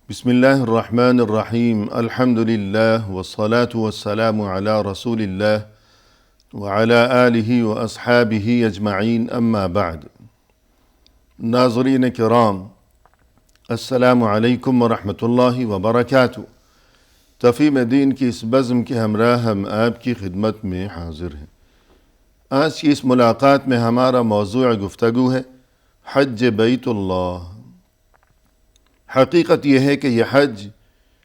بسم اللہ الرحمن الرحیم الحمد للہ والصلاة والسلام علی رسول اللہ وعلی آلہ واصحابہ اجمعین اما بعد۔ ناظرین کرام، السلام علیکم ورحمۃ اللہ وبرکاتہ۔ تفہیم دین کی اس بزم کے ہمراہ ہم آپ کی خدمت میں حاضر ہیں۔ آج کی اس ملاقات میں ہمارا موضوع گفتگو ہے حج بیت اللہ۔ حقیقت یہ ہے کہ یہ حج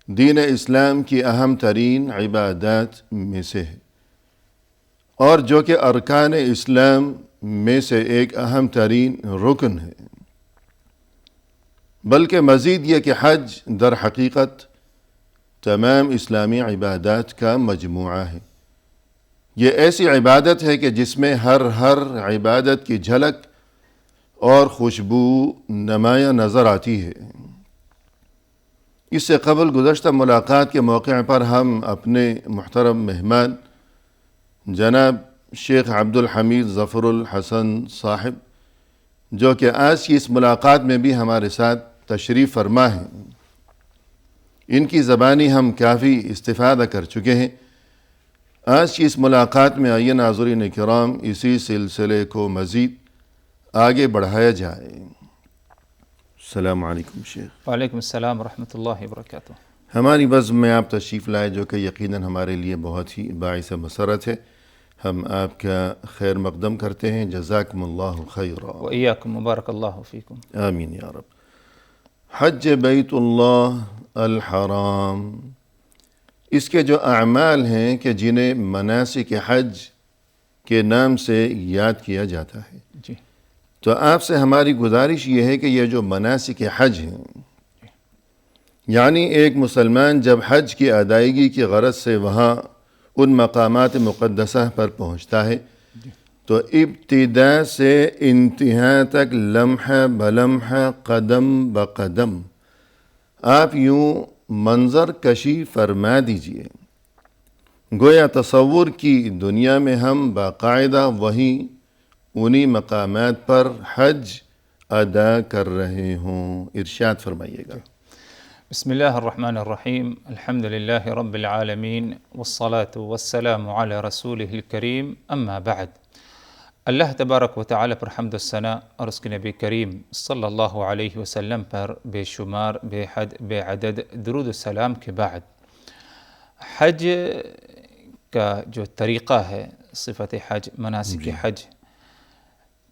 دین اسلام کی اہم ترین عبادات میں سے ہے، اور جو کہ ارکان اسلام میں سے ایک اہم ترین رکن ہے، بلکہ مزید یہ کہ حج در حقیقت تمام اسلامی عبادات کا مجموعہ ہے۔ یہ ایسی عبادت ہے کہ جس میں ہر عبادت کی جھلک اور خوشبو نمایاں نظر آتی ہے۔ اس سے قبل گزشتہ ملاقات کے موقع پر ہم اپنے محترم مہمان جناب شیخ عبدالحمید ظفر الحسن صاحب، جو کہ آج کی اس ملاقات میں بھی ہمارے ساتھ تشریف فرما ہیں، ان کی زبانی ہم کافی استفادہ کر چکے ہیں۔ آج کی اس ملاقات میں آئیے ناظرین کرام اسی سلسلے کو مزید آگے بڑھایا جائے۔ السلام علیکم شیخ۔ وعلیکم السلام ورحمۃ اللہ وبرکاتہ۔ ہماری بزم میں آپ تشریف لائے، جو کہ یقیناً ہمارے لیے بہت ہی باعث مسرت ہے۔ ہم آپ کا خیر مقدم کرتے ہیں، جزاکم اللہ خیرا۔ وإیاکم، مبارک اللہ فیکم۔ آمین یا رب۔ حج بیت اللہ الحرام، اس کے جو اعمال ہیں کہ جنہیں مناسک حج کے نام سے یاد کیا جاتا ہے، جی، تو آپ سے ہماری گزارش یہ ہے کہ یہ جو مناسک حج ہیں، یعنی ایک مسلمان جب حج کی ادائیگی کی غرض سے وہاں ان مقامات مقدسہ پر پہنچتا ہے تو ابتدا سے انتہا تک لمحہ بلمحہ قدم بقدم آپ یوں منظر کشی فرما دیجئے، گویا تصور کی دنیا میں ہم باقاعدہ وہیں انہی مقامات پر حج ادا کر رہے ہوں۔ ارشاد فرمائیے گا۔ بسم اللہ الرحمن الرحیم، الحمد للہ رب العالمین، والصلاة والسلام علی رسولہ الکریم، اما بعد۔ اللہ تبارک و تعالی پر حمد و ثنا اور اس کے نبی کریم صلی اللہ علیہ وسلم پر بے شمار بے حد بے عدد درود و سلام کے بعد، حج کا جو طریقہ ہے، صفت حج، مناسک حج،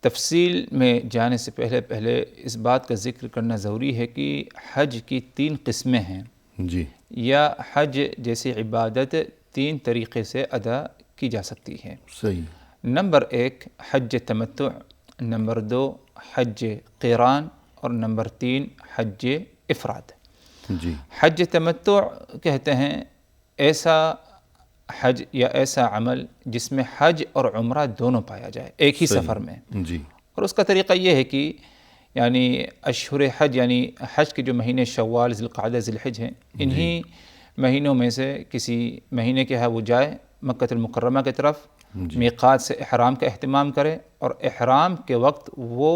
تفصیل میں جانے سے پہلے اس بات کا ذکر کرنا ضروری ہے کہ حج کی 3 قسمیں ہیں، جی، یا حج جیسی عبادت 3 طریقے سے ادا کی جا سکتی ہے۔ صحیح۔ نمبر 1 حج تمتع، نمبر 2 حج قران، اور نمبر 3 حج افراد۔ جی، حج تمتع کہتے ہیں ایسا حج یا ایسا عمل جس میں حج اور عمرہ دونوں پایا جائے ایک ہی سفر میں۔ جی، اور اس کا طریقہ یہ ہے کہ یعنی اشہر حج، یعنی حج کے جو مہینے شوال، ذی القعدہ، ذی الحج ہیں، انہی مہینوں میں سے کسی مہینے کے وہ جائے مکۃ المکرمہ کی طرف، میقات سے احرام کا اہتمام کرے، اور احرام کے وقت وہ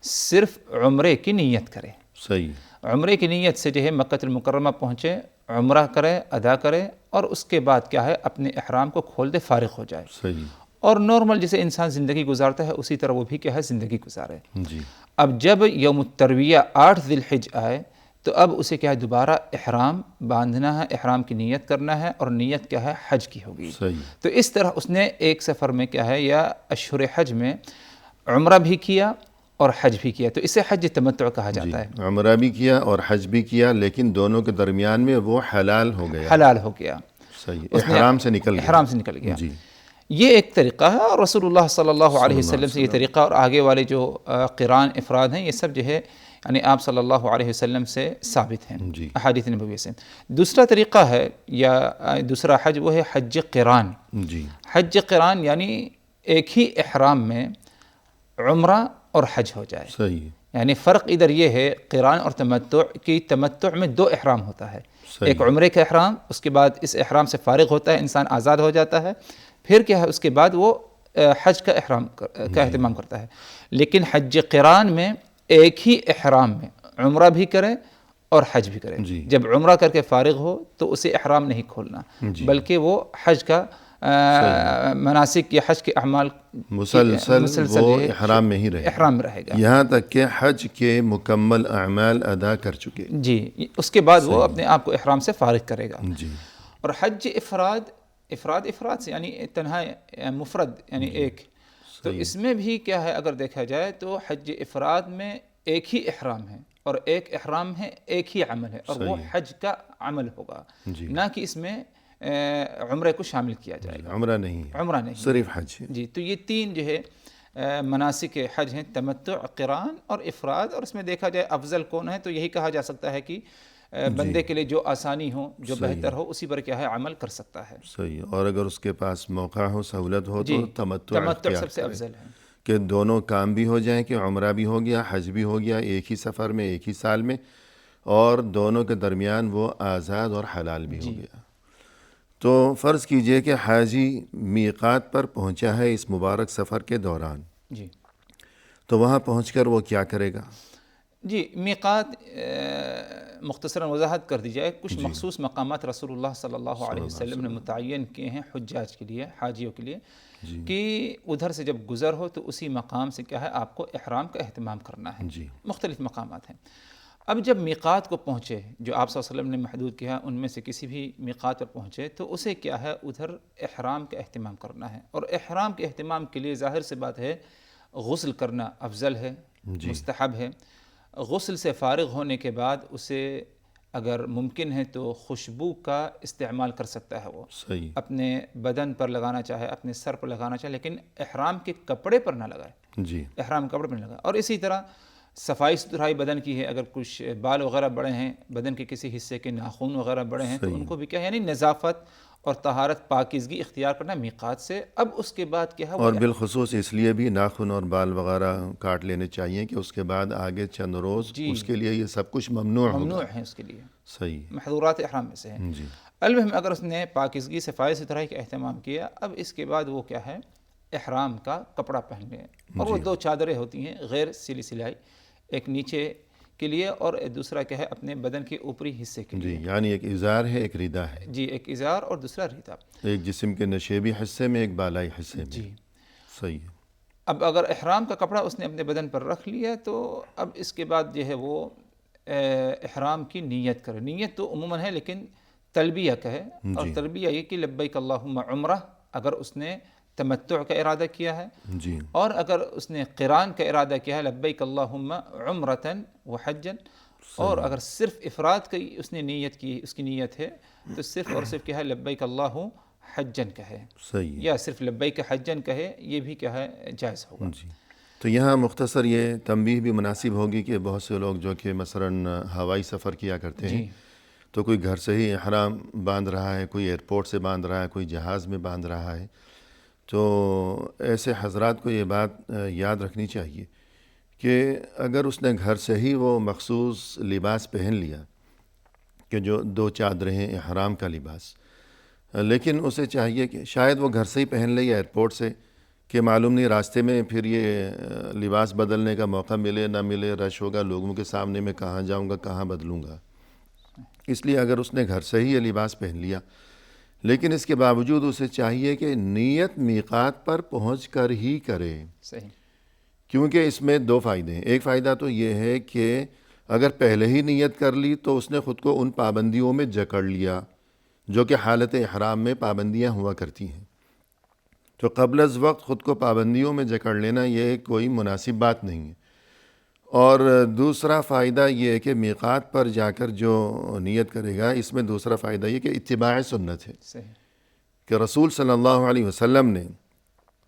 صرف عمرے کی نیت کرے۔ صحیح۔ عمرے کی نیت سے جو ہے مکۃ المکرمہ پہنچے، عمرہ کرے، ادا کرے، اور اس کے بعد کیا ہے اپنے احرام کو کھول دے، فارغ ہو جائے، صحیح۔ اور نارمل جیسے انسان زندگی گزارتا ہے اسی طرح وہ بھی کیا ہے زندگی گزارے۔ جی، اب جب یوم الترویہ 8 ذی الحج آئے تو اب اسے کیا ہے دوبارہ احرام باندھنا ہے، احرام کی نیت کرنا ہے، اور نیت کیا ہے حج کی ہوگی۔ صحیح۔ تو اس طرح اس نے ایک سفر میں کیا ہے یا اشہر حج میں عمرہ بھی کیا اور حج بھی کیا، تو اسے حج تمتع کہا جاتا ہے۔ عمرہ بھی کیا اور حج بھی کیا، لیکن دونوں کے درمیان میں وہ حلال ہو گیا۔ حلال ہو گیا، صحیح، اس نے احرام سے نکل گیا۔ احرام سے نکل گیا۔ جی، یہ ایک طریقہ ہے، اور رسول اللہ صلی اللہ علیہ وسلم سے یہ طریقہ، اور آگے والے جو قران افراد ہیں، یہ سب جو ہے یعنی آپ صلی اللہ علیہ وسلم سے ثابت ہیں، جی، احادیث نبویہ سے۔ دوسرا طریقہ ہے یا دوسرا حج، وہ ہے حج قران۔ جی، حج قران یعنی ایک ہی احرام میں عمرہ اور حج ہو جائے۔ صحیح۔ یعنی فرق ادھر یہ ہے قران اور تمتع کی، تمتع میں 2 احرام ہوتا ہے، ایک عمرے کا احرام، اس کے بعد اس احرام سے فارغ ہوتا ہے، انسان آزاد ہو جاتا ہے، پھر کیا ہے اس کے بعد وہ حج کا احرام کا اہتمام کرتا ہے۔ لیکن حج قران میں ایک ہی احرام میں عمرہ بھی کرے اور حج بھی کرے. جب عمرہ کر کے فارغ ہو تو اسے احرام نہیں کھولنا, بلکہ وہ حج کا مناسک یا حج کے اعمال مسلسل وہ احرام میں ہی احرام رہے گا یہاں تک کہ حج کے مکمل اعمال ادا کر چکے. جی, اس کے بعد وہ اپنے آپ کو احرام سے فارغ کرے گا. اور حج افراد سے یعنی تنہا مفرد یعنی ایک, تو اس میں بھی کیا ہے اگر دیکھا جائے تو حج افراد میں ایک ہی احرام ہے اور ایک احرام ہے, ایک ہی عمل ہے اور وہ حج کا عمل ہوگا, نہ کہ اس میں عمرے کو شامل کیا جائے گا. عمرہ نہیں صرف حج ہے. جی, تو یہ تین جو ہے مناسک حج ہیں, تمتع, قران اور افراد. اور اس میں دیکھا جائے افضل کون ہے تو یہی کہا جا سکتا ہے کہ بندے کے لیے جو آسانی ہو, جو بہتر ہو, اسی پر کیا ہے عمل کر سکتا ہے. صحیح. اور اگر اس کے پاس موقع ہو, سہولت ہو تو تمتع سب سے افضل ہے کہ دونوں کام بھی ہو جائیں, کہ عمرہ بھی ہو گیا, حج بھی ہو گیا ایک ہی سفر میں, ایک ہی سال میں, اور دونوں کے درمیان وہ آزاد اور حلال بھی ہو گیا. تو فرض کیجئے کہ حاجی میقات پر پہنچا ہے اس مبارک سفر کے دوران, تو وہاں پہنچ کر وہ کیا کرے گا؟ جی, میقات مختصراً وضاحت کر دی جائے. کچھ مخصوص مقامات رسول اللہ صلی اللہ علیہ وسلم نے متعین کیے ہیں حجاج کے لیے, حاجیوں کے لیے, کہ ادھر سے جب گزر ہو تو اسی مقام سے کیا ہے آپ کو احرام کا اہتمام کرنا ہے. مختلف مقامات ہیں. اب جب میقات کو پہنچے, جو آپ صلی اللہ علیہ وسلم نے محدود کیا, ان میں سے کسی بھی میقات پر پہنچے تو اسے کیا ہے ادھر احرام کا اہتمام کرنا ہے. اور احرام کے اہتمام کے لیے ظاہر سے بات ہے غسل کرنا افضل ہے, مستحب ہے. غسل سے فارغ ہونے کے بعد اسے اگر ممکن ہے تو خوشبو کا استعمال کر سکتا ہے. وہ اپنے بدن پر لگانا چاہے, اپنے سر پر لگانا چاہے, لیکن احرام کے کپڑے پر نہ لگائے. احرام کپڑے پر نہ لگائے. اور اسی طرح صفائی ستھرائی بدن کی ہے, اگر کچھ بال وغیرہ بڑے ہیں, بدن کے کسی حصے کے ناخن وغیرہ بڑے ہیں, تو ان کو بھی کیا یعنی نظافت اور طہارت, پاکیزگی اختیار کرنا میقات سے. اب اس کے بعد کیا ہے, اور بالخصوص اس لیے بھی ناخن اور بال وغیرہ کاٹ لینے چاہیے کہ اس کے بعد آگے چند روز اس کے لیے یہ سب کچھ ممنوع ہے اس کے لیے. صحیح, محظورات احرام میں سے ہے. المہم اگر اس نے پاکیزگی صفائی ستھرائی کا اہتمام کیا, اب اس کے بعد وہ کیا ہے احرام کا کپڑا پہن لے. اور وہ دو چادریں ہوتی ہیں غیر سلی سلائی, ایک نیچے کے لیے اور دوسرا کیا ہے اپنے بدن کے اوپری حصے کے لیے. یعنی ایک ازار ہے, ایک رداء ہے. ایک ازار اور دوسرا رداء, ایک جسم کے نشیبی حصے میں, ایک بالائی حصے میں. صحیح ہے. اب اگر احرام کا کپڑا اس نے اپنے بدن پر رکھ لیا تو اب اس کے بعد جو ہے وہ احرام کی نیت کرے. نیت تو عموماً ہے لیکن تلبیہ کا ہے, اور تلبیہ یہ کہ لبیک اللہم عمرہ اگر اس نے تمتع کا ارادہ کیا ہے, اور اگر اس نے قران کا ارادہ کیا ہے لبیک اللہم عمرتن وحجن, اور اگر صرف افراد کی اس نے نیت کی, اس کی نیت ہے تو صرف اور صرف کیا ہے لبیک اللہ حجن کہے, یا صرف لبیک حجن کہے, یہ بھی کیا ہے جائز ہوگا. تو یہاں مختصر یہ تنبیہ بھی مناسب ہوگی کہ بہت سے لوگ جو کہ مثلاً ہوائی سفر کیا کرتے ہیں, تو کوئی گھر سے ہی احرام باندھ رہا ہے, کوئی ایئرپورٹ سے باندھ رہا ہے, کوئی جہاز میں باندھ رہا ہے, تو ایسے حضرات کو یہ بات یاد رکھنی چاہیے کہ اگر اس نے گھر سے ہی وہ مخصوص لباس پہن لیا, کہ جو دو چادریں ہیں احرام کا لباس, لیکن اسے چاہیے کہ شاید وہ گھر سے ہی پہن لے یا ایئرپورٹ سے, کہ معلوم نہیں راستے میں پھر یہ لباس بدلنے کا موقع ملے نہ ملے, رش ہوگا لوگوں کے سامنے, میں کہاں جاؤں گا, کہاں بدلوں گا. اس لیے اگر اس نے گھر سے ہی یہ لباس پہن لیا, لیکن اس کے باوجود اسے چاہیے کہ نیت میقات پر پہنچ کر ہی کرے. کیونکہ اس میں دو فائدے ہیں. ایک فائدہ تو یہ ہے کہ اگر پہلے ہی نیت کر لی تو اس نے خود کو ان پابندیوں میں جکڑ لیا جو کہ حالت احرام میں پابندیاں ہوا کرتی ہیں. تو قبل از وقت خود کو پابندیوں میں جکڑ لینا یہ کوئی مناسب بات نہیں ہے. اور دوسرا فائدہ یہ ہے کہ میقات پر جا کر جو نیت کرے گا, اس میں دوسرا فائدہ یہ کہ اتباع سنت ہے, کہ رسول صلی اللہ علیہ وسلم نے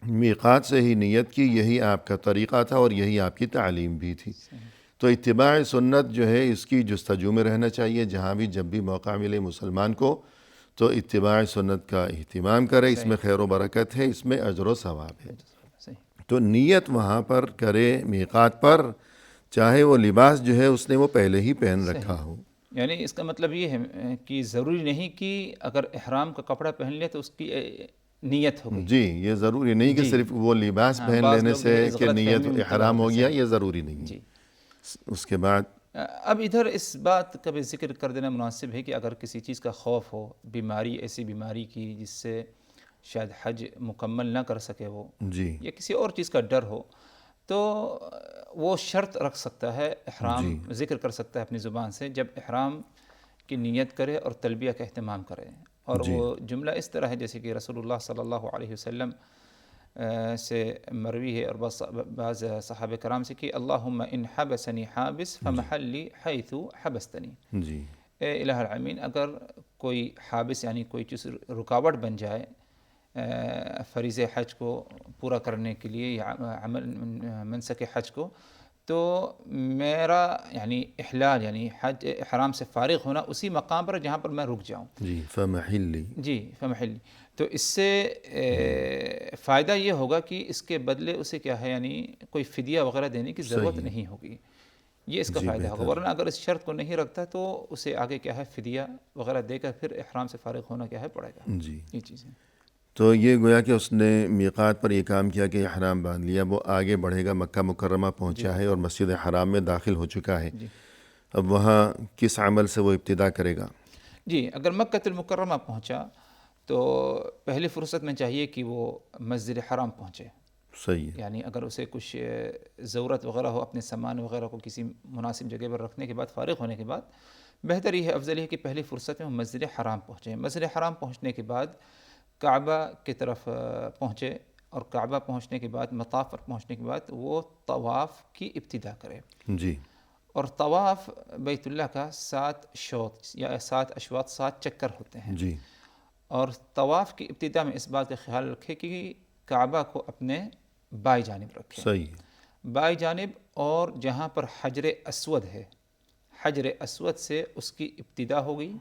میقات سے ہی نیت کی, یہی آپ کا طریقہ تھا اور یہی آپ کی تعلیم بھی تھی. تو اتباع سنت جو ہے اس کی جستجو میں رہنا چاہیے. جہاں بھی جب بھی موقع ملے مسلمان کو تو اتباع سنت کا اہتمام کرے, اس میں خیر و برکت ہے, اس میں اجر و ثواب ہے. تو نیت وہاں پر کرے میقات پر, چاہے وہ لباس جو ہے اس نے وہ پہلے ہی پہن رکھا ہو. یعنی اس کا مطلب یہ ہے کہ ضروری نہیں کہ اگر احرام کا کپڑا پہن لے تو اس کی نیت ہو گئی. یہ ضروری نہیں کہ صرف وہ لباس پہن لینے سے کہ نیت احرام ہو گیا, یہ ضروری نہیں. اس کے بعد اب ادھر اس بات کا بھی ذکر کر دینا مناسب ہے کہ اگر کسی چیز کا خوف ہو، بیماری، ایسی بیماری کی جس سے شاید حج مکمل نہ کر سکے وہ، جی یا کسی اور چیز کا ڈر ہو، تو وہ شرط رکھ سکتا ہے، احرام ذکر کر سکتا ہے اپنی زبان سے، جب احرام کی نیت کرے اور تلبیہ کا اہتمام کرے، اور وہ جملہ اس طرح ہے جیسے کہ رسول اللہ صلی اللہ علیہ وسلم سے مروی ہے اور بعض صحابہ کرام سے کہ اللہم ان حبسنی حابس فمحلی حیث حبستنی، جی اے الہ العالمین اگر کوئی حابس یعنی کوئی چیز رکاوٹ بن جائے فریض حج کو پورا کرنے کے لیے یا عمل منسک حج کو، تو میرا یعنی احلال یعنی حج احرام سے فارغ ہونا اسی مقام پر جہاں پر میں رک جاؤں، جی فمحلی، جی فمحلی، تو اس سے فائدہ یہ ہوگا کہ اس کے بدلے اسے کیا ہے یعنی کوئی فدیہ وغیرہ دینے کی ضرورت نہیں ہوگی، یہ اس کا فائدہ ہوگا، ورنہ اگر اس شرط کو نہیں رکھتا تو اسے آگے کیا ہے فدیہ وغیرہ دے کر پھر احرام سے فارغ ہونا کیا ہے پڑے گا، جی یہ چیزیں۔ تو یہ گویا کہ اس نے میقات پر یہ کام کیا کہ احرام باندھ لیا، وہ آگے بڑھے گا، مکہ مکرمہ پہنچا ہے اور مسجد حرام میں داخل ہو چکا ہے، اب وہاں کس عمل سے وہ ابتدا کرے گا؟ جی اگر مکہ المکرمہ پہنچا تو پہلی فرصت میں چاہیے کہ وہ مسجد حرام پہنچے، صحیح ہے، یعنی اگر اسے کچھ ضرورت وغیرہ ہو اپنے سامان وغیرہ کو کسی مناسب جگہ پر رکھنے کے بعد، فارغ ہونے کے بعد بہتر یہ ہے، افضل ہے کہ پہلی فرصت میں وہ مسجد حرام پہنچے، مسجد حرام پہنچنے کے بعد کعبہ کی طرف پہنچے، اور کعبہ پہنچنے کے بعد مطاف پر پہنچنے کے بعد وہ طواف کی ابتدا کرے، جی اور طواف بیت اللہ کا 7 شوط یا 7 اشواط 7 چکر ہوتے ہیں، جی اور طواف کی ابتدا میں اس بات کا خیال رکھے کہ کعبہ کو اپنے بائیں جانب رکھے، صحیح ہے، بائیں جانب، اور جہاں پر حجر اسود ہے، حجر اسود سے اس کی ابتدا ہوگی،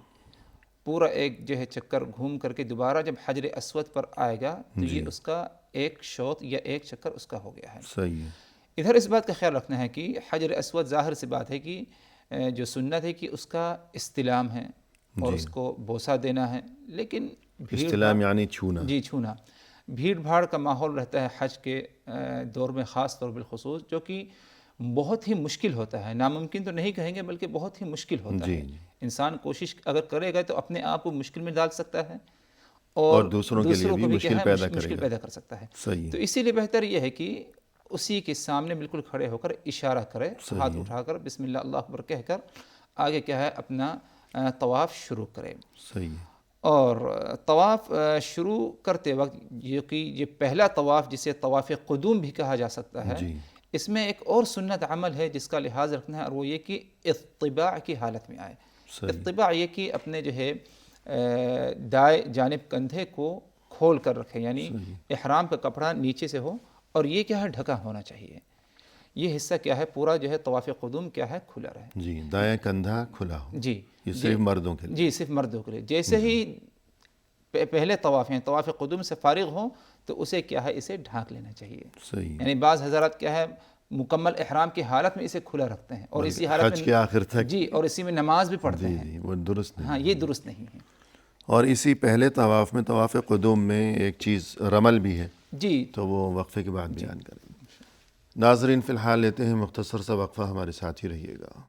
پورا ایک جو ہے چکر گھوم کر کے دوبارہ جب حجر اسود پر آئے گا تو یہ اس کا ایک شوط یا ایک چکر اس کا ہو گیا ہے۔ صحیح ہے، ادھر اس بات کا خیال رکھنا ہے کہ حجر اسود ظاہر سی بات ہے کہ جو سنت ہے کہ اس کا استلام ہے اور اس کو بوسہ دینا ہے، لیکن استلام یعنی چھونا، جی چھونا، بھیڑ بھاڑ کا ماحول رہتا ہے حج کے دور میں، خاص طور بالخصوص، جو کہ بہت ہی مشکل ہوتا ہے، ناممکن تو نہیں کہیں گے بلکہ بہت ہی مشکل ہوتا ہے، انسان کوشش اگر کرے گا تو اپنے آپ کو مشکل میں ڈال سکتا ہے اور دوسروں کے لیے بھی کیا مشکل ہے مشکل پیدا کر سکتا ہے، صحیح تو اسی لیے بہتر یہ ہے کہ اسی کے سامنے بالکل کھڑے ہو کر اشارہ کرے، ہاتھ اٹھا کر بسم اللہ اللہ اکبر کہہ کر آگے کیا ہے اپنا طواف شروع کرے، صحیح ہے، اور طواف شروع کرتے وقت یہ پہلا طواف جسے طواف قدوم بھی کہا جا سکتا ہے، اس میں ایک اور سنت عمل ہے جس کا لحاظ رکھنا ہے، اور وہ یہ کہ اطباع کی حالت میں آئے، اطباع یہ کہ اپنے جو ہے دائیں جانب کندھے کو کھول کر رکھے، یعنی احرام کا کپڑا نیچے سے ہو اور یہ کیا ہے ڈھکا ہونا چاہیے، یہ حصہ کیا ہے پورا جو ہے طواف قدوم کیا ہے کھلا رہے، جی دائیں کندھا کھلا ہو، جی یہ صرف مردوں کے لیے، جی صرف مردوں کے لیے، جیسے ہی پہلے طواف ہیں طواف قدوم سے فارغ ہوں تو اسے کیا ہے اسے ڈھانک لینا چاہیے، صحیح، یعنی بعض حضرات کیا ہے مکمل احرام کی حالت میں اسے کھلا رکھتے ہیں اور اسی حالت حج کے آخر تک، جی اور اسی میں نماز بھی پڑھتے ہیں، جی وہ درست نہیں، ہاں یہ درست نہیں ہے، اور اسی پہلے طواف میں طواف قدوم میں ایک چیز رمل بھی ہے، جی تو وہ وقفے کے بعد بیان کریں گے۔ ناظرین فی الحال لیتے ہیں مختصر سا وقفہ، ہمارے ساتھ ہی رہیے گا۔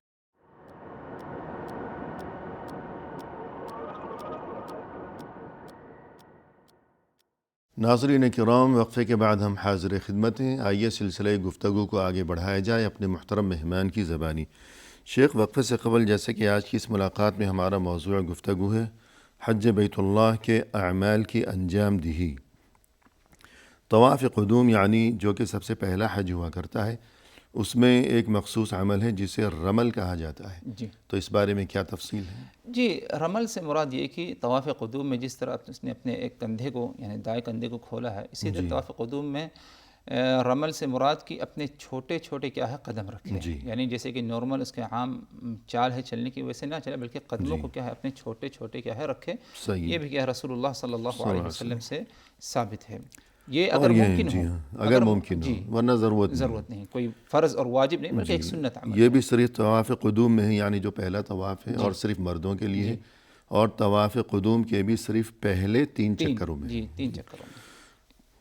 ناظرین کرام، وقفے کے بعد ہم حاضر خدمت ہیں، آئیے سلسلہ گفتگو کو آگے بڑھایا جائے اپنے محترم مہمان کی زبانی۔ شیخ، وقفے سے قبل جیسے کہ آج کی اس ملاقات میں ہمارا موضوع گفتگو ہے حج بیت اللہ کے اعمال کی انجام دہی، طواف قدوم یعنی جو کہ سب سے پہلا حج ہوا کرتا ہے، اس میں ایک مخصوص عمل ہے جسے رمل کہا جاتا ہے، جی تو اس بارے میں کیا تفصیل ہے؟ جی رمل سے مراد یہ کہ طواف قدوم میں جس طرح اس نے اپنے ایک کندھے کو یعنی دائیں کندھے کو کھولا ہے، اسی طرح طواف قدوم میں رمل سے مراد کی اپنے چھوٹے چھوٹے کیا ہے قدم رکھے، یعنی جیسے کہ نارمل اس کے عام چال ہے چلنے کی ویسے نہ چلے بلکہ قدموں کو کیا ہے اپنے چھوٹے چھوٹے کیا ہے رکھے، یہ بھی کیا ہے رسول اللہ صلی اللہ علیہ وسلم سے ثابت ہے، یہ اگر ممکن ہو، اگر ممکن ہو، ورنہ ضرورت نہیں، کوئی فرض اور واجب نہیں بلکہ ایک سنت عمل، یہ بھی صرف طواف قدوم میں ہے، یعنی جو پہلا طواف ہے اور صرف مردوں کے لیے، اور طواف قدوم کے بھی صرف پہلے 3 چکروں میں، جی 3 چکروں میں،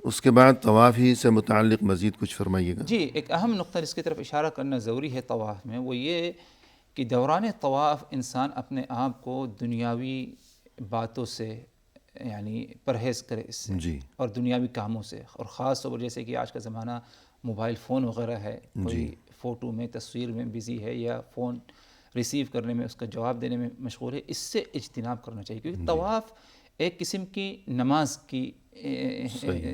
اس کے بعد طواف ہی سے متعلق مزید کچھ فرمائیے گا۔ جی ایک اہم نقطہ جس کی طرف اشارہ کرنا ضروری ہے طواف میں، وہ یہ کہ دوران طواف انسان اپنے آپ کو دنیاوی باتوں سے یعنی پرہیز کرے اس سے جی اور دنیاوی کاموں سے، اور خاص طور پر جیسے کہ آج کا زمانہ موبائل فون وغیرہ ہے، کوئی فوٹو میں تصویر میں بزی ہے یا فون ریسیو کرنے میں اس کا جواب دینے میں مشغول ہے، اس سے اجتناب کرنا چاہیے، کیونکہ طواف ایک قسم کی نماز کی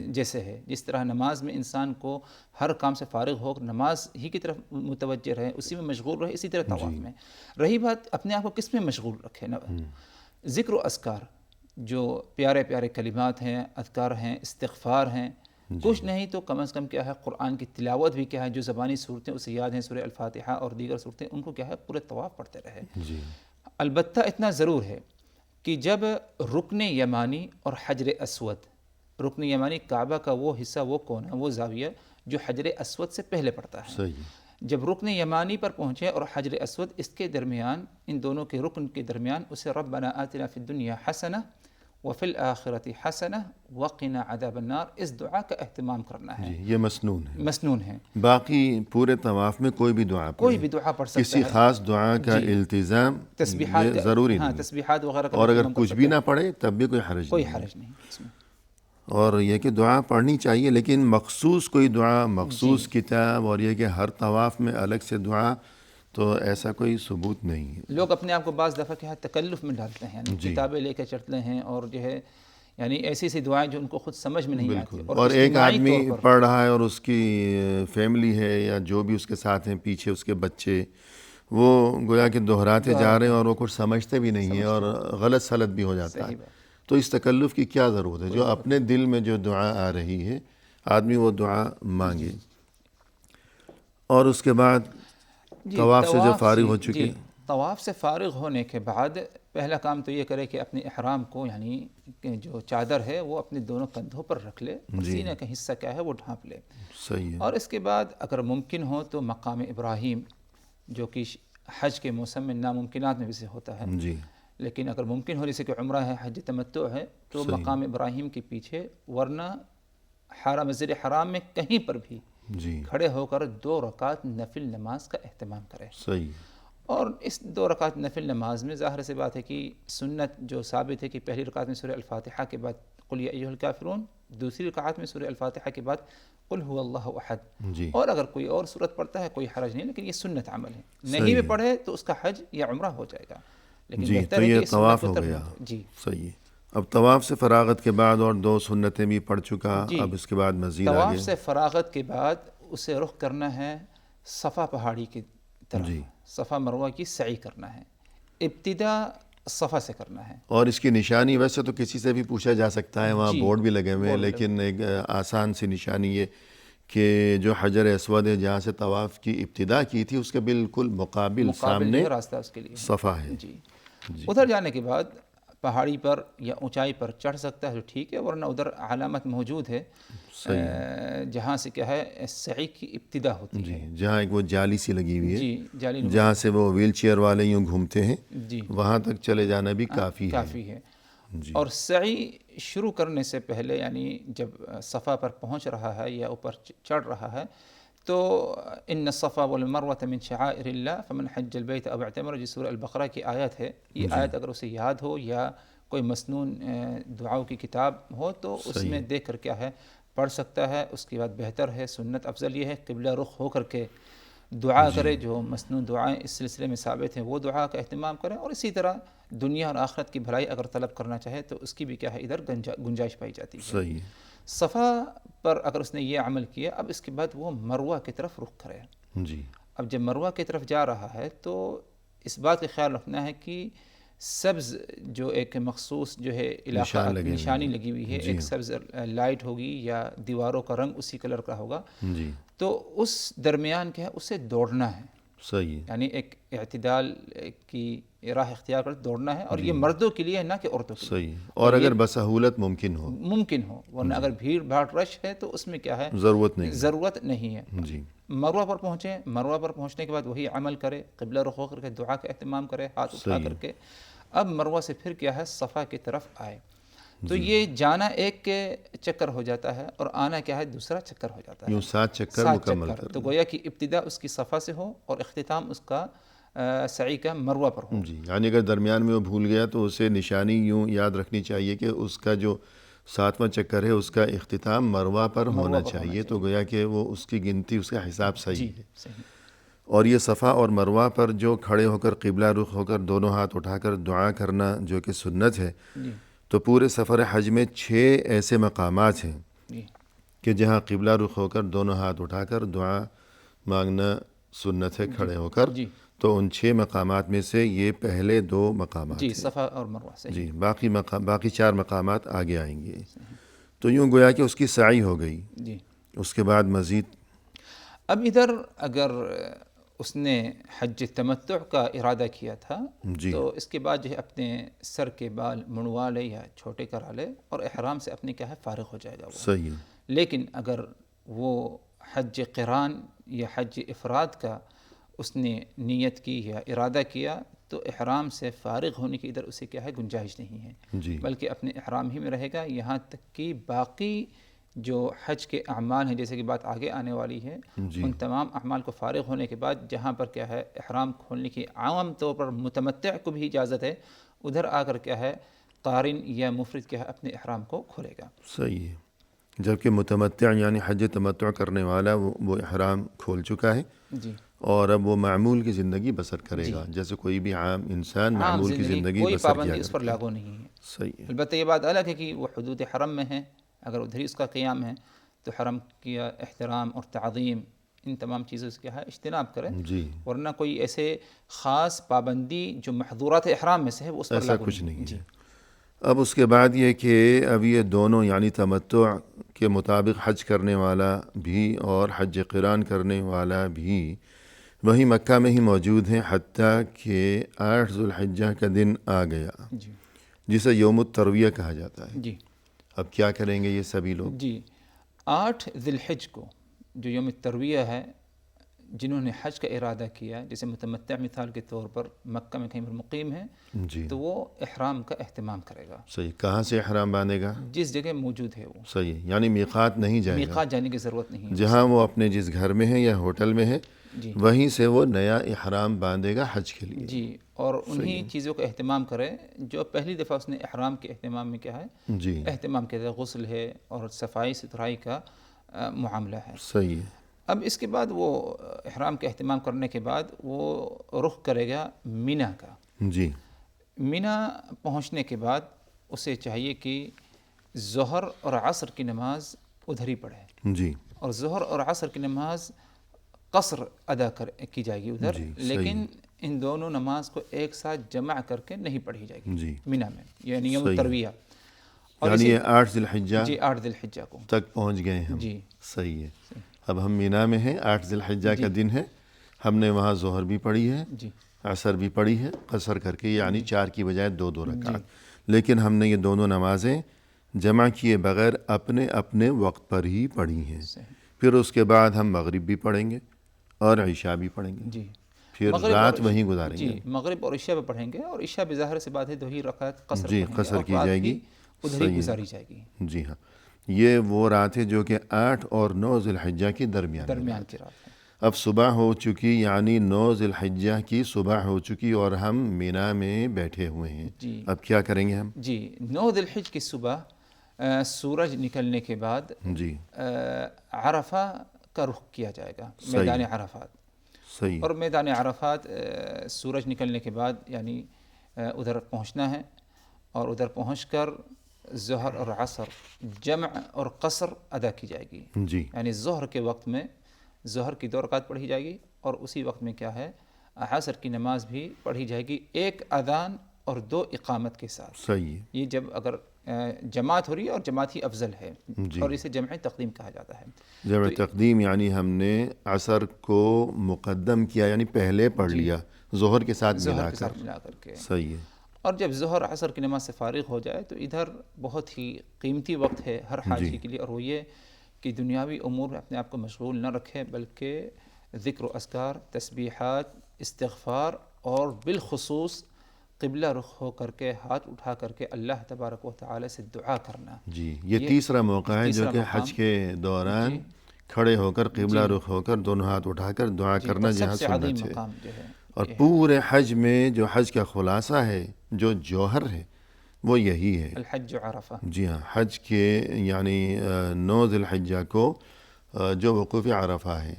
جیسے ہے، جس طرح نماز میں انسان کو ہر کام سے فارغ ہو کر نماز ہی کی طرف متوجہ رہے، اسی میں مشغول رہے، اسی طرح طواف میں رہی بات اپنے آپ کو کس میں مشغول رکھے نا، ذکر و اذکار، جو پیارے پیارے کلمات ہیں، اذکار ہیں، استغفار ہیں، کچھ نہیں تو کم از کم کیا ہے قرآن کی تلاوت بھی کیا ہے، جو زبانی صورتیں اسے یاد ہیں، سورہ الفاتحہ اور دیگر صورتیں، ان کو کیا ہے پورے طواف پڑھتے رہے۔ البتہ اتنا ضرور ہے کہ جب رکن یمانی اور حجر اسود، رکن یمانی کعبہ کا وہ حصہ، وہ کونا، وہ زاویہ جو حجر اسود سے پہلے پڑتا ہے، جب رکن یمانی پر پہنچے اور حجر اسود، اس کے درمیان، ان دونوں کے رکن کے درمیان اسے ربنا آتنا فی الدنیا حسنہ وفی الآخرۃ حسنہ وقنا عذاب النار، اس دعا کا اہتمام کرنا ہے۔ یہ مسنون ہے، مسنون ہے، باقی پورے طواف میں کوئی بھی دعا کوئی بھی دعا پڑھ سکتا ہے، کسی خاص دعا کا التزام تسبیحات ضروری ہاں نہیں، تسبیحات وغیرہ کا اور اگر اہتمام کر کچھ بھی نہ پڑھے تب بھی کوئی حرج کوئی نہیں، حرج نہیں اس میں۔ اور یہ کہ دعا پڑھنی چاہیے، لیکن مخصوص کوئی دعا، مخصوص کتاب، اور یہ کہ ہر طواف میں الگ سے دعا، تو ایسا کوئی ثبوت نہیں ہے۔ لوگ اپنے آپ کو بعض دفعہ کیا ہے تکلف میں ڈالتے ہیں، یعنی کتابیں لے کے چڑھتے ہیں، اور جو ہے یعنی ایسی ایسی دعائیں جو ان کو خود سمجھ میں نہیں آتی، اور ایک آدمی پڑھ رہا ہے اور اس کی فیملی ہے یا جو بھی اس کے ساتھ ہیں، پیچھے اس کے بچے، وہ گویا کہ دہراتے جا رہے ہیں اور وہ کچھ سمجھتے بھی نہیں ہیں، اور غلط سلط بھی ہو جاتا ہے، تو اس تکلف کی کیا ضرورت ہے؟ جو اپنے دل میں جو دعا آ رہی ہے آدمی وہ دعا مانگے۔ اور اس کے بعد طواف سے جو فارغ ہو چکے، طواف سے فارغ ہونے کے بعد پہلا کام تو یہ کرے کہ اپنے احرام کو، یعنی جو چادر ہے وہ اپنے دونوں کندھوں پر رکھ لے، سینے کا حصہ کیا ہے وہ ڈھانپ لے، صحیح ہے، اور اس کے بعد اگر ممکن ہو تو مقام ابراہیم، جو کہ حج کے موسم میں ناممکنات میں بھی سے ہوتا ہے، جی، لیکن اگر ممکن ہو جیسے کہ عمرہ ہے، حج تمتع ہے، تو مقام ابراہیم کے پیچھے، ورنہ حرم مسجد حرام میں کہیں پر بھی کھڑے ہو کر 2 رکعت نفل نماز کا اہتمام کرے۔ صحیح، اور اس 2 رکعت نفل نماز میں ظاہر سی بات ہے کہ سنت جو ثابت ہے کہ پہلی رکعت میں سورہ الفاتحہ کے بعد قل یا ایھا الکافرون، دوسری رکعت میں سورہ الفاتحہ کے بعد قل هو اللہ احد، اور اگر کوئی اور سورت پڑھتا ہے کوئی حرج نہیں، لیکن یہ سنت عمل ہے، نہیں بھی پڑھے تو اس کا حج یا عمرہ ہو جائے گا، لیکن بہتر ہے کہ طواف ہو گیا۔ جی صحیح ہے، اب طواف سے فراغت کے بعد اور 2 سنتیں بھی پڑھ چکا، اب اس کے بعد مزید آگے طواف سے فراغت کے بعد اسے رخ کرنا ہے صفا پہاڑی کی طرف، صفا مروہ کی سعی کرنا ہے، ابتدا صفا سے کرنا ہے۔ اور اس کی نشانی ویسے تو کسی سے بھی پوچھا جا سکتا ہے، وہاں بورڈ بھی لگے ہوئے ہیں، لیکن ایک آسان سی نشانی یہ کہ جو حجر اسود ہے جہاں سے طواف کی ابتدا کی تھی اس کے بالکل مقابل سامنے راستہ اس کے لیے صفا ہے۔ جی، ادھر جانے کے بعد پہاڑی پر یا اونچائی پر چڑھ سکتا ہے تو ٹھیک ہے، ورنہ ادھر علامت موجود ہے جہاں سے کیا ہے سعی کی ابتدا ہوتی ہے، جہاں ایک وہ جالی سی لگی ہوئی ہے، جی جالی جہاں سے وہ ویل چیئر والے یوں گھومتے ہیں، جی وہاں تک چلے جانا بھی کافی ہے۔ اور سعی شروع کرنے سے پہلے، یعنی جب صفا پر پہنچ رہا ہے یا اوپر چڑھ رہا ہے، تو ان الصفا والمروۃ من شعائر اللہ فمن حج البیت او اعتمر، جو سورہ البقرہ کی آیت ہے، یہ آیت اگر اسے یاد ہو یا کوئی مسنون دعاؤں کی کتاب ہو تو اس میں دیکھ کر کیا ہے پڑھ سکتا ہے۔ اس کے بعد بہتر ہے، سنت افضل یہ ہے قبلہ رخ ہو کر کے دعا کرے، جو مسنون دعائیں اس سلسلے میں ثابت ہیں وہ دعا کا اہتمام کریں، اور اسی طرح دنیا اور آخرت کی بھلائی اگر طلب کرنا چاہے تو اس کی بھی کیا ہے ادھر گنجائش پائی جاتی ہے۔ صحیح، صفا پر اگر اس نے یہ عمل کیا، اب اس کے بعد وہ مروہ کی طرف رخ کرے۔ جی، اب جب مروہ کی طرف جا رہا ہے تو اس بات کا خیال رکھنا ہے کہ سبز جو ایک مخصوص جو ہے علاقہ نشانی لگی ہوئی ہے، ایک سبز لائٹ ہوگی یا دیواروں کا رنگ اسی کلر کا ہوگا، تو اس درمیان کیا ہے اسے دوڑنا ہے۔ صحیح، یعنی ایک اعتدال کی راہ اختیار کر دوڑنا ہے، اور یہ مردوں کے لیے ہے نہ کہ عورتوں کے لیے۔ صحیح، اور اگر بسہولت ممکن ہو، ورنہ اگر بھیڑ بھاڑ رش ہے تو اس میں کیا ہے ضرورت نہیں ہے۔ جی، مروہ پر پہنچے، مروہ پر پہنچنے کے بعد وہی عمل کرے، قبلہ رخ ہو کر کے دعا کا اہتمام کرے، ہاتھ اٹھا کر کے۔ اب مروہ سے پھر کیا ہے صفا کی طرف آئے، تو یہ جانا ایک چکر ہو جاتا ہے اور آنا کیا ہے دوسرا چکر ہو جاتا ہے، یوں 7 چکر مکمل تو گویا کہ ابتدا اس کی صفا سے ہو اور اختتام اس کا سعی کا مروہ پر ہو. جی، یعنی اگر درمیان میں وہ بھول گیا تو اسے نشانی یوں یاد رکھنی چاہیے کہ اس کا جو 7واں چکر ہے اس کا اختتام مروہ پر ہونا چاہیے، تو گویا کہ وہ اس کی گنتی، اس کا حساب صحیح ہے. صحیح. اور یہ صفا اور مروہ پر جو کھڑے ہو کر قبلہ رخ ہو کر دونوں ہاتھ اٹھا کر دعا کرنا جو کہ سنت ہے، جی تو پورے سفر حج میں 6 ایسے مقامات ہیں جی کہ جہاں قبلہ رخ ہو کر دونوں ہاتھ اٹھا کر دعا مانگنا سنت ہے کھڑے ہو کر. جی تو ان 6 مقامات میں سے یہ پہلے 2 مقامات جی ہیں. صفا اور مروہ. صحیح. جی، باقی 4 مقامات آگے آئیں گے. تو یوں گویا کہ اس کی سعی ہو گئی. جی. اس کے بعد مزید اب ادھر اگر اس نے حج تمتع کا ارادہ کیا تھا جی تو اس کے بعد جو ہے اپنے سر کے بال منڈوا لے یا چھوٹے کرا لے اور احرام سے اپنے کیا ہے فارغ ہو جائے گا وہ. صحیح ہے. لیکن اگر وہ حج قران یا حج افراد کا اس نے نیت کی یا ارادہ کیا تو احرام سے فارغ ہونے کی ادھر اسے کیا ہے گنجائش نہیں ہے، جی بلکہ اپنے احرام ہی میں رہے گا یہاں تک کہ باقی جو حج کے اعمال ہیں، جیسے کہ بات آگے آنے والی ہے، جی ان تمام اعمال کو فارغ ہونے کے بعد جہاں پر کیا ہے احرام کھولنے کی عام طور پر متمتع کو بھی اجازت ہے، ادھر آ کر کیا ہے قارن یا مفرد کیا ہے اپنے احرام کو کھولے گا. صحیح ہے. جبکہ متمتع یعنی حج تمتع کرنے والا وہ احرام کھول چکا ہے جی. اور اب وہ معمول کی زندگی بسر کرے گا، جیسے کوئی بھی عام انسان عام معمول کی زندگی کوئی بسر کیا پابندی اس پر کرتا ہے. لاگو نہیں ہے. صحیح ہے. البتہ یہ بات الگ ہے کہ وہ حدود حرم میں ہے، اگر ادھر ہی اس کا قیام ہے تو حرم کی احترام اور تعظیم ان تمام چیزوں سے کیا ہے اجتناب کرے، جی، ورنہ کوئی ایسے خاص پابندی جو محظورات احرام میں سے ہے وہ اس پر ایسا لاگو کچھ نہیں جی. ہے. اب اس کے بعد یہ کہ اب یہ دونوں یعنی تمتع کے مطابق حج کرنے والا بھی اور حج قران کرنے والا بھی وہی مکہ میں ہی موجود ہیں، حتیٰ کہ 8 ذو الحجہ کا دن آ گیا جی جسے یوم الترویہ کہا جاتا ہے. جی اب کیا کریں گے یہ سبھی لوگ؟ جی 8 ذی الحج کو جو یوم الترویہ ہے، جنہوں نے حج کا ارادہ کیا، جیسے متمتع مثال کے طور پر مکہ میں کہیں پر مقیم ہے، جی تو وہ احرام کا اہتمام کرے گا. صحیح. کہاں سے احرام باندھے گا؟ جس جگہ موجود ہے وہ صحیح، یعنی میقات نہیں جائے گا. میقات جانے کی ضرورت نہیں ہے. جہاں وہ اپنے جس گھر میں ہے یا ہوٹل میں ہے جی وہیں سے وہ نیا احرام باندھے گا حج کے لیے. جی اور انہی چیزوں کا اہتمام کرے جو پہلی دفعہ اس نے احرام کے اہتمام میں کیا ہے جی اہتمام کیا ہے، غسل ہے اور صفائی ستھرائی کا معاملہ ہے. صحیح ہے. اب اس کے بعد وہ احرام کا اہتمام کرنے کے بعد وہ رخ کرے گا مینا کا. جی مینا پہنچنے کے بعد اسے چاہیے کہ ظہر اور عصر کی نماز ادھر ہی پڑھے، جی اور ظہر اور عصر کی نماز قصر ادا کی جائے گی ادھر، جی لیکن ان دونوں نماز کو ایک ساتھ جمع کر کے نہیں پڑھی جائے گی جی مینا میں، یعنی یوم صحیح. الترویہ. اور یعنی یہ 8 ذی الحجہ جی 8 ذی الحجہ کو تک پہنچ گئے ہم. جی صحیح ہے. اب ہم مینا میں ہیں، 8 ذی الحجہ کا دن ہے، ہم نے وہاں ظہر بھی پڑھی ہے، جی عصر بھی پڑھی ہے قصر کر کے، یعنی 4 کی بجائے 2 رکعت. لیکن ہم نے یہ دونوں نمازیں جمع کیے بغیر اپنے اپنے وقت پر ہی پڑھی ہیں. صحیح. پھر اس کے بعد ہم مغرب بھی پڑھیں گے اور عشاء بھی پڑھیں گے، جی پھر مغرب رات اور وہیں گزاریں جی گے. مغرب اور عشاء پہ پڑھیں گے، اور عشاء بھی ظاہر سے بات ہے 2 ہی رکعت قصر جی پڑھیں گے قصر اور کی رات جائے بھی گی. ادھر صحیح ہی ہے. گزاری جائے گی، جی ہاں، یہ وہ رات ہے جو کہ 8 اور 9 ذی الحجہ کی درمیان کی رات ہے. اب صبح ہو چکی، یعنی 9 ذی الحجہ کی صبح ہو چکی اور ہم مینا میں بیٹھے ہوئے ہیں. جی اب کیا کریں گے ہم؟ جی 9 ذی الحج کی صبح سورج نکلنے کے بعد جی عرفہ کا رخ کیا جائے گا، صحیح. میدان عرفات. صحیح. اور میدان عرفات سورج نکلنے کے بعد یعنی ادھر پہنچنا ہے، اور ادھر پہنچ کر ظہر اور عصر جمع اور قصر ادا کی جائے گی. جی یعنی ظہر کے وقت میں ظہر کی 2 رکعت پڑھی جائے گی، اور اسی وقت میں کیا ہے عصر کی نماز بھی پڑھی جائے گی، 1 اذان اور 2 اقامت کے ساتھ. صحیح. یہ جب اگر جماعت ہو رہی ہے، اور جماعت ہی افضل ہے، جی. اور اسے جمع تقدیم کہا جاتا ہے. جمع تقدیم یعنی ہم نے عصر کو مقدم کیا، یعنی پہلے پڑھ لیا ظہر کے ساتھ ظہر کے ساتھ ملا کر کے. صحیح ہے. اور جب ظہر عصر کی نماز سے فارغ ہو جائے تو ادھر بہت ہی قیمتی وقت ہے ہر حاجی کے لیے، اور وہ یہ کہ دنیاوی امور میں اپنے آپ کو مشغول نہ رکھے، بلکہ ذکر و اذکار، تسبیحات، استغفار، اور بالخصوص قبلہ رخ ہو کر کے ہاتھ اٹھا کر کے اللہ تبارک و تعالی سے دعا کرنا. جی یہ تیسرا موقع ہے جو کہ حج کے دوران کھڑے ہو کر قبلہ رخ ہو کر دونوں ہاتھ اٹھا کر دعا کرنا، جہاں سب سے عظیم سنت ہے. مقام جو ہے اور پورے حج میں جو حج کا خلاصہ ہے، جو جوہر ہے، وہ یہی ہے۔ الحج عرفہ، جی ہاں، حج کے یعنی 9 ذی الحجہ کو جو وقوف عرفہ ہے،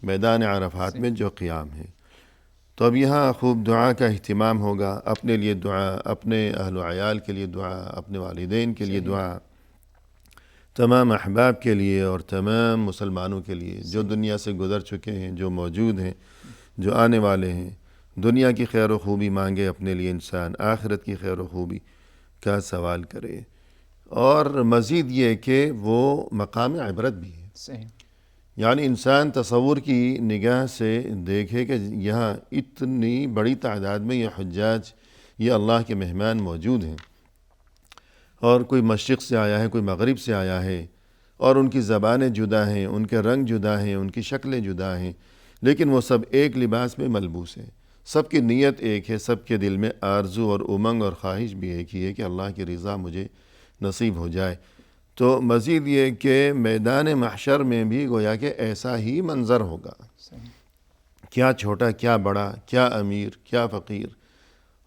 میدان عرفات میں جو قیام ہے۔ تو اب یہاں خوب دعا کا اہتمام ہوگا، اپنے لیے دعا، اپنے اہل و عیال کے لیے دعا، اپنے والدین کے لیے دعا، تمام احباب کے لیے اور تمام مسلمانوں کے لیے جو دنیا سے گزر چکے ہیں، جو موجود ہیں، جو آنے والے ہیں۔ دنیا کی خیر و خوبی مانگے اپنے لیے انسان، آخرت کی خیر و خوبی کا سوال کرے، اور مزید یہ کہ وہ مقام عبرت بھی ہے۔ صحیح، یعنی انسان تصور کی نگاہ سے دیکھے کہ یہاں اتنی بڑی تعداد میں یہ حجاج، یہ اللہ کے مہمان موجود ہیں، اور کوئی مشرق سے آیا ہے، کوئی مغرب سے آیا ہے، اور ان کی زبانیں جدا ہیں، ان کے رنگ جدا ہیں، ان کی شکلیں جدا ہیں، لیکن وہ سب ایک لباس میں ملبوس ہیں۔ سب کی نیت ایک ہے، سب کے دل میں آرزو اور امنگ اور خواہش بھی ایک ہی ہے کہ اللہ کی رضا مجھے نصیب ہو جائے۔ تو مزید یہ کہ میدان محشر میں بھی گویا کہ ایسا ہی منظر ہوگا، صحیح، کیا چھوٹا، کیا بڑا، کیا امیر، کیا فقیر۔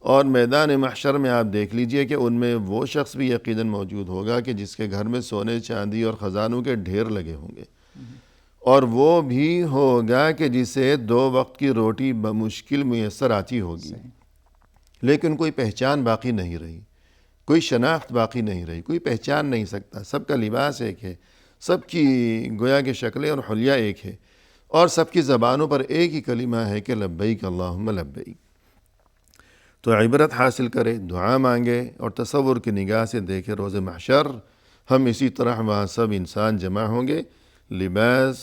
اور میدان محشر میں آپ دیکھ لیجئے کہ ان میں وہ شخص بھی یقیناً موجود ہوگا کہ جس کے گھر میں سونے چاندی اور خزانوں کے ڈھیر لگے ہوں گے، اور وہ بھی ہوگا کہ جسے 2 وقت کی روٹی بمشکل میسر آتی ہوگی، لیکن کوئی پہچان باقی نہیں رہی، کوئی شناخت باقی نہیں رہی، کوئی پہچان نہیں سکتا۔ سب کا لباس ایک ہے، سب کی گویا کہ شکلیں اور حلیہ ایک ہے، اور سب کی زبانوں پر ایک ہی کلمہ ہے کہ لبیک اللہم لبیک۔ تو عبرت حاصل کرے، دعا مانگے، اور تصور کی نگاہ سے دیکھے روز محشر ہم اسی طرح وہاں سب انسان جمع ہوں گے، لباس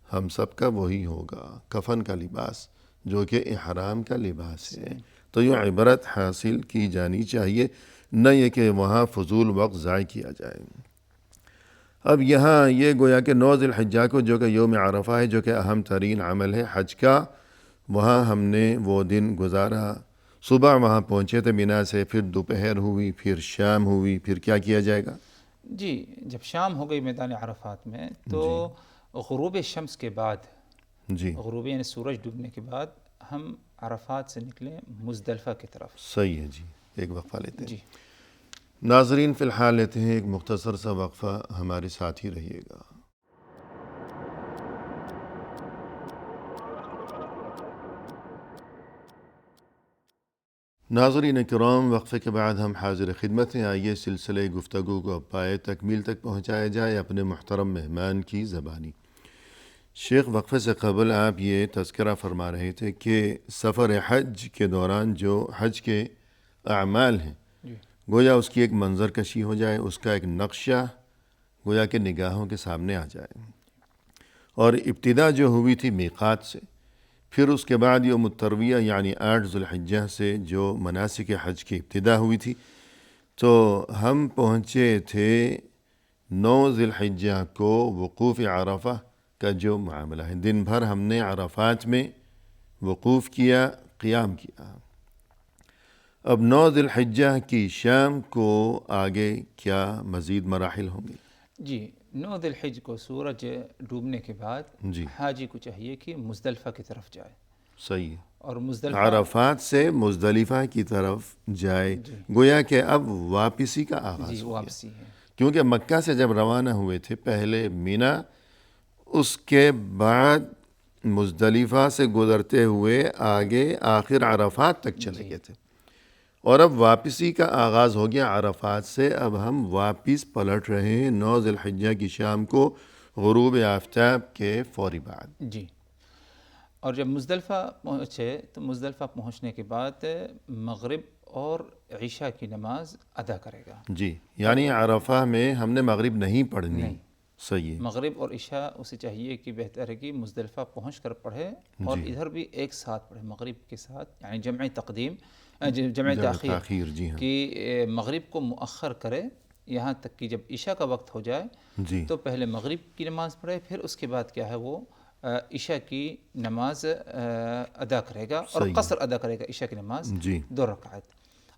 ہم سب کا وہی ہوگا، کفن کا لباس جو کہ احرام کا لباس ہے۔ تو یہ عبرت حاصل کی جانی چاہیے، نہ یہ کہ وہاں فضول وقت ضائع کیا جائے۔ اب یہاں یہ گویا کہ 9 ذی الحجہ کو جو کہ یوم عرفہ ہے، جو کہ اہم ترین عمل ہے حج کا، وہاں ہم نے وہ دن گزارا۔ صبح وہاں پہنچے تھے مینا سے، پھر دوپہر ہوئی، پھر شام ہوئی، پھر کیا کیا جائے گا؟ جی، جب شام ہو گئی میدان عرفات میں تو غروب شمس کے بعد، جی غروب یعنی سورج ڈوبنے کے بعد، ہم عرفات سے نکلے مزدلفہ کی طرف۔ صحیح ہے جی، ایک وقفہ لیتے ہیں۔ جی، ناظرین فی الحال لیتے ہیں ایک مختصر سا وقفہ، ہمارے ساتھ ہی رہیے گا۔ ناظرین کرام، وقفے کے بعد ہم حاضر خدمت ہیں۔ آئیے سلسلہ گفتگو کو پائے تکمیل تک پہنچایا جائے اپنے محترم مہمان کی زبانی۔ شیخ، وقفے سے قبل آپ یہ تذکرہ فرما رہے تھے کہ سفر حج کے دوران جو حج کے اعمال ہیں، گویا اس کی ایک منظر کشی ہو جائے، اس کا ایک نقشہ گویا کہ نگاہوں کے سامنے آ جائے۔ اور ابتدا جو ہوئی تھی میقات سے، پھر اس کے بعد یوم الترویہ یعنی 8 ذی الحجہ سے جو مناسک حج کی ابتدا ہوئی تھی، تو ہم پہنچے تھے 9 ذی الحجہ کو وقوف عرفہ کا جو معاملہ ہے۔ دن بھر ہم نے عرفات میں وقوف کیا، قیام کیا۔ اب 9 ذی الحجہ کی شام کو آگے کیا مزید مراحل ہوں گے؟ جی، 9 ذی الحجہ کو سورج ڈوبنے کے بعد جی حاجی کو چاہیے کہ مزدلفہ کی طرف جائے، صحیح ہے، اور مزدلفہ عرفات سے مزدلفہ کی طرف جائے، گویا کہ اب واپسی کا آغاز جی ہو گیا، واپسی ہے۔ کیونکہ مکہ سے جب روانہ ہوئے تھے پہلے مینا، اس کے بعد مزدلفہ سے گزرتے ہوئے آگے آخر عرفات تک چلے گئے تھے، اور اب واپسی کا آغاز ہو گیا عرفات سے۔ اب ہم واپس پلٹ رہے ہیں 9 ذی الحجہ کی شام کو، غروب آفتاب کے فوری بعد۔ جی، اور جب مزدلفہ پہنچے تو مزدلفہ پہنچنے کے بعد مغرب اور عشاء کی نماز ادا کرے گا۔ جی، یعنی عرفہ میں ہم نے مغرب نہیں پڑھنی۔ صحیح ہے، مغرب اور عشاء اسے چاہیے کہ بہتر ہے کہ مزدلفہ پہنچ کر پڑھے، اور ادھر بھی ایک ساتھ پڑھے مغرب کے ساتھ، یعنی جمع تقدیم، جمع تاخیر، جی ہاں، کہ مغرب کو مؤخر کرے یہاں تک کہ جب عشاء کا وقت ہو جائے جی تو پہلے مغرب کی نماز پڑھے، پھر اس کے بعد کیا ہے وہ عشاء کی نماز ادا کرے گا، اور قصر ادا کرے گا عشاء کی نماز، جی 2 رکعت۔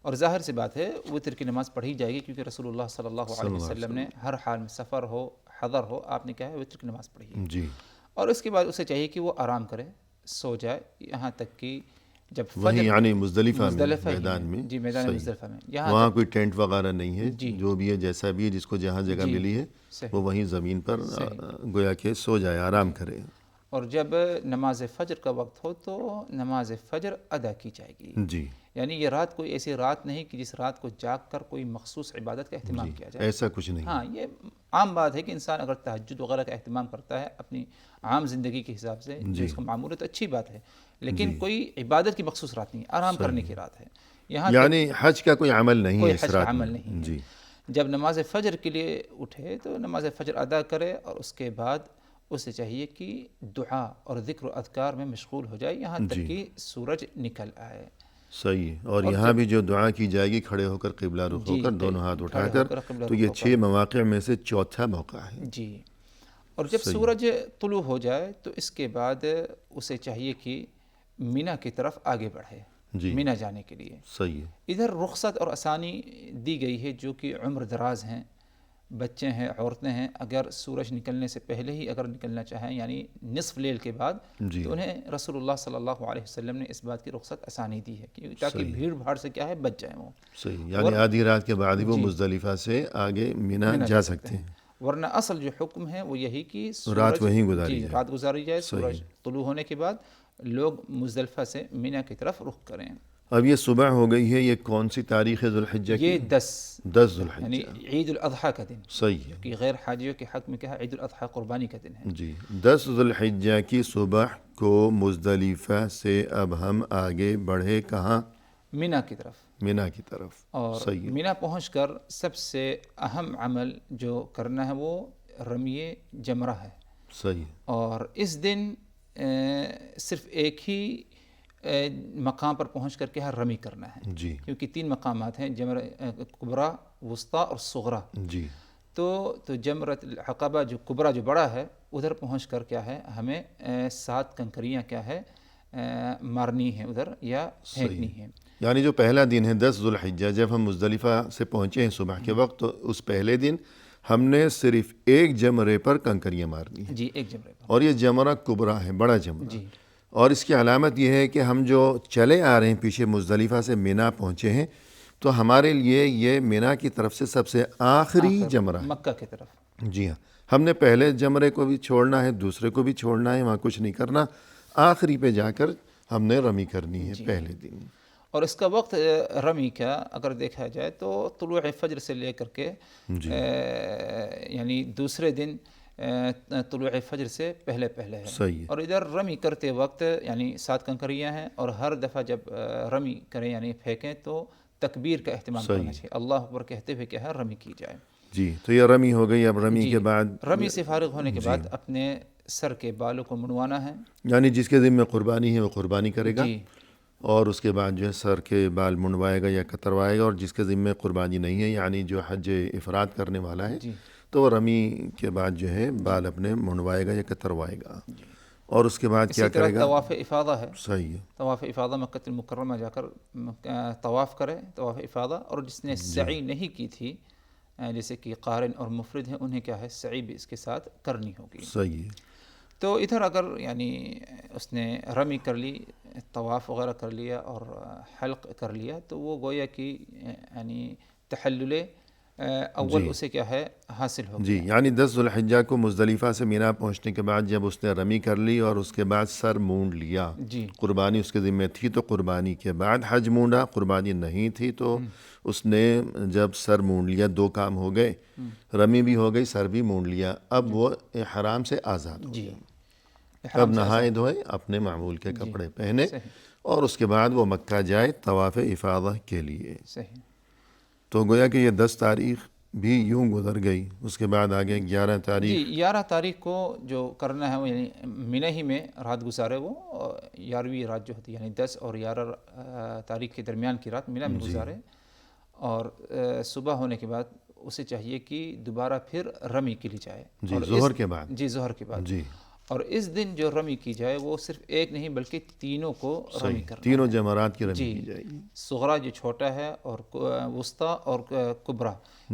اور ظاہر سی بات ہے وتر کی نماز پڑھی جائے گی، کیونکہ رسول اللہ صلی اللہ علیہ وسلم نے ہر حال میں، سفر ہو حضر ہو، آپ نے کہا ہے وتر کی نماز پڑھی ہے۔ جی، اور اس کے بعد اسے چاہیے کہ وہ آرام کرے، سو جائے، یہاں تک کہ جب وہیں یعنی مزدلفہ میں مزدلفہ ہی میدان میں، جی میدان مزدلفہ میں، یہاں وہاں کوئی ٹینٹ وغیرہ نہیں ہے، جی جو بھی ہے جیسا بھی ہے جس کو جہاں جگہ ملی ہے صحیح، وہ وہیں زمین پر گویا کہ سو جائے، آرام کرے۔ اور جب نماز فجر کا وقت ہو تو نماز فجر ادا کی جائے گی، جی یعنی یہ رات کوئی ایسی رات نہیں کہ جس رات کو جاگ کر کوئی مخصوص عبادت کا اہتمام کیا جائے، ایسا کچھ نہیں۔ ہاں یہ عام بات ہے کہ انسان اگر تہجد وغیرہ کا اہتمام کرتا ہے اپنی عام زندگی کے حساب سے جو اس کا معمول ہے تو اچھی بات ہے، لیکن کوئی عبادت کی مخصوص رات نہیں، آرام کرنے کی رات ہے، یہاں یعنی حج کا کوئی عمل نہیں کوئی ہے اس حج کا رات عمل میں۔ نہیں ہے۔ جی جب نماز فجر کے لیے اٹھے تو نماز فجر ادا کرے اور اس کے بعد اسے چاہیے کہ دعا اور ذکر و اذکار میں مشغول ہو جائے یہاں تک کہ سورج نکل آئے۔ صحیح ہے، اور یہاں بھی جو دعا کی جائے گی کھڑے ہو کر قبلہ رخ ہو کر دونوں ہاتھ اٹھا کر، تو یہ 6 مواقع میں سے چوتھا موقع ہے۔ جی، اور جب سورج طلوع ہو جائے تو اس کے بعد اسے چاہیے کہ مینا کی طرف آگے بڑھے، مینا جانے کے لیے۔ صحیح ہے، ادھر رخصت اور آسانی دی گئی ہے جو کہ عمر دراز ہیں، بچے ہیں، عورتیں ہیں، اگر سورج نکلنے سے پہلے ہی اگر نکلنا چاہیں یعنی نصف لیل کے بعد تو انہیں رسول اللہ صلی اللہ علیہ وسلم نے اس بات کی رخصت آسانی دی ہے تاکہ بھیڑ بھاڑ سے کیا ہے بچ جائیں وہ۔ صحیح، یعنی آدھی رات کے بعد ہی وہ مزدلفہ سے آگے مینا جا سکتے ہیں، ورنہ اصل جو حکم ہے وہ یہی کہ رات وہیں گزاری جائے، رات گزاری جائے، سورج طلوع ہونے کے بعد لوگ مزدلفہ سے مینا کی طرف رخ کریں۔ اب یہ صبح ہو گئی ہے، یہ کون سی تاریخ ہے ذوالحجہ کی؟ یہ 10 ذو الحجہ، یعنی عید الاضحیٰ کا دن، صحیح ہے کہ غیر حاجیوں کے حق میں کیا ہے عید الاضحیٰ قربانی کا دن ہے۔ جی 10 ذوالحجہ کی صبح کو مزدلفہ سے اب ہم آگے بڑھے کہاں؟ مینا کی طرف، مینا کی طرف، اور صحیح ہے، مینا پہنچ کر سب سے اہم عمل جو کرنا ہے وہ رمی جمرہ ہے، صحیح، اور اس دن صرف ایک ہی مقام پر پہنچ کر کے رمی کرنا ہے، جی کیونکہ 3 مقامات ہیں، جمرہ کبریٰ، وسطیٰ اور صغریٰ۔ جی تو جمرۃ العقبہ جو کبریٰ جو بڑا ہے ادھر پہنچ کر کیا ہے ہمیں 7 کنکریاں کیا ہے مارنی ہیں ادھر یا پھینکنی ہیں۔ یعنی جو پہلا دن ہے 10 ذوالحجہ، جب ہم مزدلفہ سے پہنچے ہیں صبح کے وقت تو اس پہلے دن ہم نے صرف ایک جمرے پر کنکریاں مارنی ہیں، جی ایک جمرے پر، اور یہ جمرہ کبریٰ ہے، بڑا جمرہ، جی، اور اس کی علامت یہ ہے کہ ہم جو چلے آ رہے ہیں پیچھے مزدلفہ سے مینا پہنچے ہیں تو ہمارے لیے یہ مینا کی طرف سے سب سے آخری جمرہ ہے، مکہ کی طرف۔ جی ہاں، ہم نے پہلے جمرے کو بھی چھوڑنا ہے، دوسرے کو بھی چھوڑنا ہے، وہاں کچھ نہیں کرنا، آخری پہ جا کر ہم نے رمی کرنی ہے پہلے دن۔ اور اس کا وقت رمی کا اگر دیکھا جائے تو طلوع فجر سے لے کر کے یعنی دوسرے دن طلوع فجر سے پہلے ہے، صحیح ہے، اور ادھر رمی کرتے وقت یعنی 7 کنکریاں ہیں، اور ہر دفعہ جب رمی کریں یعنی پھینکیں تو تکبیر کا اہتمام کرنا چاہیے، اللہ اکبر کہتے ہوئے کیا ہے رمی کی جائے۔ جی تو یہ رمی ہو گئی، اب رمی کے بعد رمی سے فارغ ہونے کے بعد اپنے سر کے بالوں کو منڈوانا ہے، یعنی جس کے ذمہ قربانی ہے وہ قربانی کرے گا، جی، اور اس کے بعد جو ہے سر کے بال منڈوائے گا یا کتروائے گا، اور جس کے ذمہ قربانی نہیں ہے یعنی جو حج افراد کرنے والا ہے تو وہ رمی کے بعد جو ہے بال اپنے منڈوائے گا یا کتروائے گا، اور اس کے بعد کیا کرے گا؟ طواف افاضہ ہے، صحیح ہے، طواف افاضہ مکہ المکرمہ جا کر طواف کرے، طواف افاضہ، اور جس نے سعی نہیں کی تھی جیسے کہ قارن اور مفرد ہیں انہیں کیا ہے سعی بھی اس کے ساتھ کرنی ہوگی۔ صحیح ہے، تو ادھر اگر یعنی اس نے رمی کر لی، طواف وغیرہ کر لیا اور حلق کر لیا تو وہ گویا کہ یعنی تحلل اول اسے کیا ہے حاصل ہو گیا۔ جی یعنی 10 ذوالحجہ کو مزدلفہ سے مینا پہنچنے کے بعد جب اس نے رمی کر لی اور اس کے بعد سر مونڈ لیا، جی، قربانی اس کے ذمہ تھی تو قربانی کے بعد حج مونڈا، قربانی نہیں تھی تو اس نے جب سر مونڈ لیا 2 کام ہو گئے، رمی بھی ہو گئی، سر بھی مونڈ لیا، اب وہ احرام سے آزاد ہو گیا، اب نہائے دھوئے اپنے معمول کے کپڑے پہنے اور اس کے بعد وہ مکہ جائے طواف افاضہ کے لیے۔ صحیح، تو گویا کہ یہ 10 تاریخ بھی یوں گزر گئی، اس کے بعد آگے 11 تاریخ، جی 11 تاریخ کو جو کرنا ہے وہ یعنی مینا ہی میں رات گزارے، وہ 11ویں رات جو ہوتی ہے یعنی 10 اور 11 تاریخ کے درمیان کی رات مینا میں گزارے، اور صبح ہونے کے بعد اسے چاہیے کہ دوبارہ پھر رمی کے لیے جائے، جی ظہر کے بعد، جی ظہر کے بعد، جی اور اس دن جو رمی کی جائے وہ صرف ایک نہیں بلکہ تینوں کو رمی کرنا، تینوں جمرات کی رمی جی کی جائے گی، صغرا جو چھوٹا ہے اور وسطیٰ اور کبرا،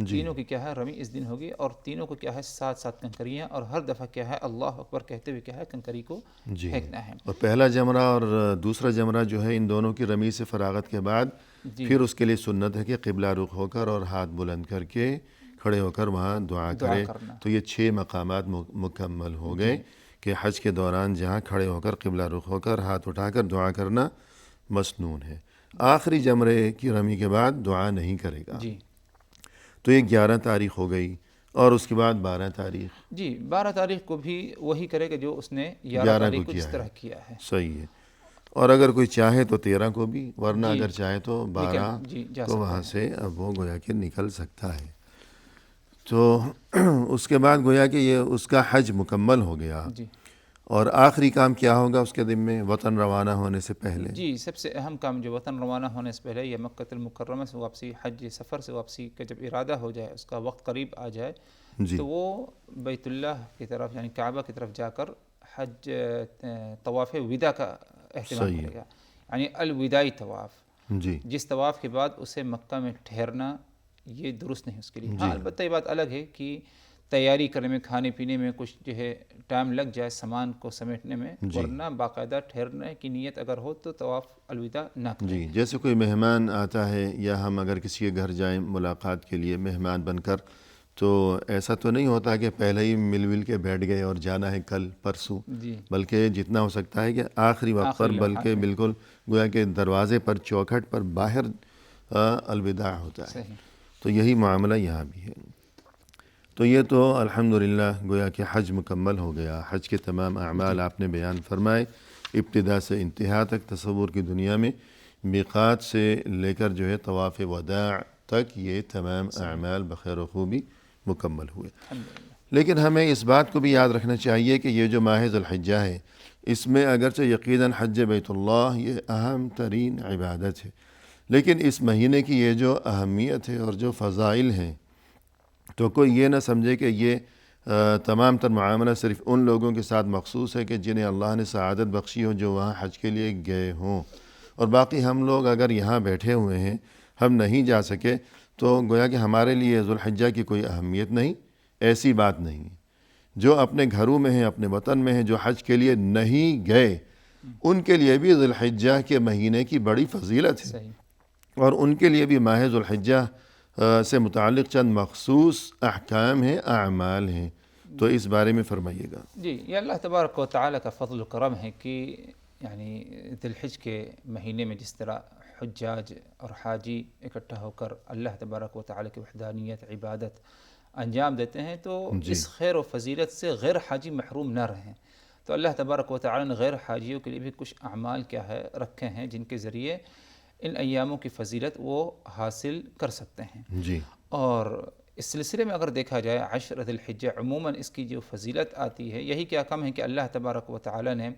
تینوں کی کیا ہے رمی اس دن ہوگی، اور تینوں کو کیا ہے ساتھ ساتھ کنکریاں، اور ہر دفعہ کیا ہے اللہ اکبر کہتے ہوئے کیا ہے کنکری کو پھینکنا ہے۔ اور پہلا جمرہ اور دوسرا جمرہ جو ہے ان دونوں کی رمی سے فراغت کے بعد پھر اس کے لیے سنت ہے کہ قبلہ رخ ہو کر اور ہاتھ بلند کر کے کھڑے ہو کر وہاں دعا کرے۔ تو یہ 6 مقامات مکمل ہو گئے کہ حج کے دوران جہاں کھڑے ہو کر قبلہ رخ ہو کر ہاتھ اٹھا کر دعا کرنا مسنون ہے۔ آخری جمرے کی رمی کے بعد دعا نہیں کرے گا۔ جی تو یہ 11 تاریخ ہو گئی، اور اس کے بعد 12 تاریخ، جی 12 تاریخ کو بھی وہی کرے گا جو اس نے 11 تاریخ کو جس طرح کیا ہے۔ صحیح ہے، اور اگر کوئی چاہے تو 13 کو بھی، ورنہ اگر چاہے تو 12 کو وہاں سے اب وہ گویا کہ نکل سکتا ہے۔ تو اس کے بعد گویا کہ یہ اس کا حج مکمل ہو گیا۔ جی اور آخری کام کیا ہوگا اس کے دن میں وطن روانہ ہونے سے پہلے؟ جی سب سے اہم کام جو وطن روانہ ہونے سے پہلے یا مکہ المکرمہ سے واپسی، حج سفر سے واپسی کا جب ارادہ ہو جائے، اس کا وقت قریب آ جائے، تو وہ بیت اللہ کی طرف یعنی کعبہ کی طرف جا کر حج طواف وداع کا اہتمام کرے گا، یعنی الوداعی طواف۔ جی جس طواف کے بعد اسے مکہ میں ٹھہرنا یہ درست نہیں اس کے لیے۔ ہاں البتہ یہ بات الگ ہے کہ تیاری کرنے میں، کھانے پینے میں کچھ جو ہے ٹائم لگ جائے سامان کو سمیٹنے میں، ورنہ باقاعدہ ٹھہرنے کی نیت اگر ہو تو طواف الوداع نہ کریں۔ جی جیسے کوئی مہمان آتا ہے یا ہم اگر کسی کے گھر جائیں ملاقات کے لیے مہمان بن کر، تو ایسا تو نہیں ہوتا کہ پہلے ہی مل کے بیٹھ گئے اور جانا ہے کل پرسوں، بلکہ جتنا ہو سکتا ہے کہ آخری وقت پر، بلکہ بالکل گویا کہ دروازے پر چوکھٹ پر باہر الوداع ہوتا ہے۔ تو یہی معاملہ یہاں بھی ہے۔ تو یہ تو الحمدللہ گویا کہ حج مکمل ہو گیا۔ حج کے تمام اعمال آپ نے بیان فرمائے، ابتدا سے انتہا تک تصور کی دنیا میں، میقات سے لے کر جو ہے طواف وداع تک، یہ تمام اعمال بخیر و خوبی مکمل ہوئے۔ لیکن ہمیں اس بات کو بھی یاد رکھنا چاہیے کہ یہ جو ماہ ذو الحجہ ہے، اس میں اگرچہ یقیناً حج بیت اللہ یہ اہم ترین عبادت ہے، لیکن اس مہینے کی یہ جو اہمیت ہے اور جو فضائل ہیں، تو کوئی یہ نہ سمجھے کہ یہ تمام تر معاملہ صرف ان لوگوں کے ساتھ مخصوص ہے کہ جنہیں اللہ نے سعادت بخشی ہو، جو وہاں حج کے لیے گئے ہوں، اور باقی ہم لوگ اگر یہاں بیٹھے ہوئے ہیں، ہم نہیں جا سکے، تو گویا کہ ہمارے لیے ذوالحجہ کی کوئی اہمیت نہیں، ایسی بات نہیں۔ جو اپنے گھروں میں ہیں، اپنے وطن میں ہیں، جو حج کے لیے نہیں گئے، ان کے لیے بھی ذوالحجہ کے مہینے کی بڑی فضیلت ہے، اور ان کے لیے بھی ماہ ذوالحجہ سے متعلق چند مخصوص احکام ہیں، اعمال ہیں، تو اس بارے میں فرمائیے گا۔ جی یہ اللہ تبارک و تعالیٰ کا فضل و کرم ہے کہ یعنی ذی الحجہ کے مہینے میں جس طرح حجاج اور حاجی اکٹھا ہو کر اللہ تبارک و تعالیٰ کی وحدانیت عبادت انجام دیتے ہیں، تو اس خیر و فضیلت سے غیر حاجی محروم نہ رہیں۔ تو اللہ تبارک و تعالیٰ نے غیر حاجیوں کے لیے بھی کچھ اعمال کیا ہے رکھے ہیں، جن کے ذریعے ان ایاموں کی فضیلت وہ حاصل کر سکتے ہیں۔ جی اور اس سلسلے میں اگر دیکھا جائے عشر ذی الحجہ عموماً اس کی جو فضیلت آتی ہے، یہی کیا کم ہے کہ اللہ تبارک و تعالیٰ نے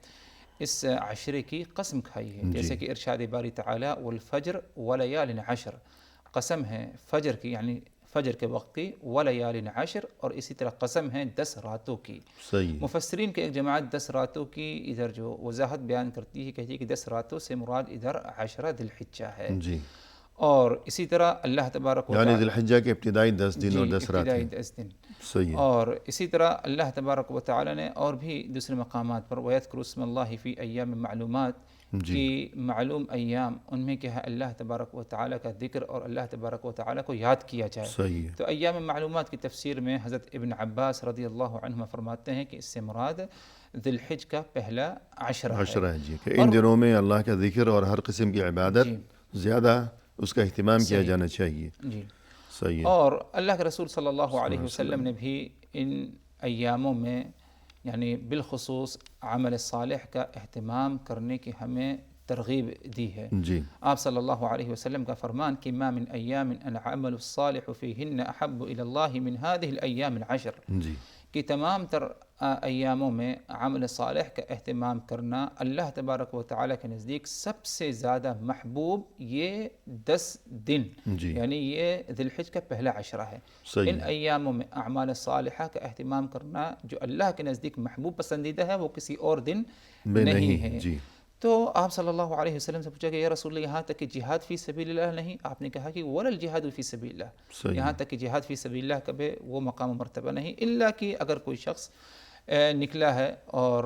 اس عشرے کی قسم کھائی ہے، جیسے کہ ارشاد باری تعالیٰ والفجر ولیال عشر، قسم ہے فجر کی یعنی فجر کے وقت کی، ولیال عشر، اور اسی طرح قسم ہے 10 راتوں کی۔ صحیح۔ مفسرین کے ایک جماعت 10 راتوں کی ادھر جو وضاحت بیان کرتی ہے، کہتی ہے کہ 10 راتوں سے مراد ادھر عشرہ ذی الحجہ ہے۔ جی اور اسی طرح اللہ تبارک و تعالیٰ یعنی ذی الحجہ کے ابتدائی 10 دن اور 10 راتیں۔ ابتدائی 10 دن۔ صحیح ہے۔ اور اسی طرح اللہ تبارک و تعالیٰ نے اور بھی دوسرے مقامات پر وَيَذْكُرُ اسْمَ اللَّهِ فِي أَيَّامٍ مَعْلُومَاتٍ کی معلوم ایام، ان میں کیا ہے اللہ تبارک و تعالیٰ کا ذکر اور اللہ تبارک و تعالیٰ کو یاد کیا جائے۔ صحیح ہے۔ تو ایام معلومات کی تفسیر میں حضرت ابن عباس رضی اللہ عنہ فرماتے ہیں کہ اس سے مراد ذی الحجہ کا پہلا عشرہ ہے، جی کہ ان دنوں میں اللہ کا ذکر اور ہر قسم کی عبادت زیادہ اس کا اہتمام کیا جانا چاہیے۔ جی صحیح ہے۔ اور اللہ کے رسول صلی اللہ علیہ وسلم نے بھی ان ایاموں میں یعنی بالخصوص عمل صالح کا اہتمام کرنے کی ہمیں ترغیب دی ہے. جی آپ صلی اللہ علیہ وسلم کا فرمان کہ ما من ایام العمل الصالح فیہن احب الی اللہ من هذه الایام العشر، جی کہ تمام تر ایاموں میں عمل صالح کا اہتمام کرنا اللہ تبارک و تعالیٰ کے نزدیک سب سے زیادہ محبوب یہ 10 دن، جی یعنی یہ ذی الحج کا پہلا عشرہ ہے. صحیح ان ایاموں میں اعمال صالحہ کا اہتمام کرنا جو اللہ کے نزدیک محبوب پسندیدہ ہے وہ کسی اور دن میں نہیں ہے. جی تو آپ صلی اللہ علیہ وسلم سے پوچھا کہ یا رسول اللہ یہاں تک کہ جہاد فی سبیل اللہ نہیں؟ آپ نے کہا کہ ولا الجہاد فی سبیل اللہ، صحیح یہاں تک کہ جہاد فی سبیل اللہ کبھی وہ مقام و مرتبہ نہیں، الا کہ اگر کوئی شخص نکلا ہے اور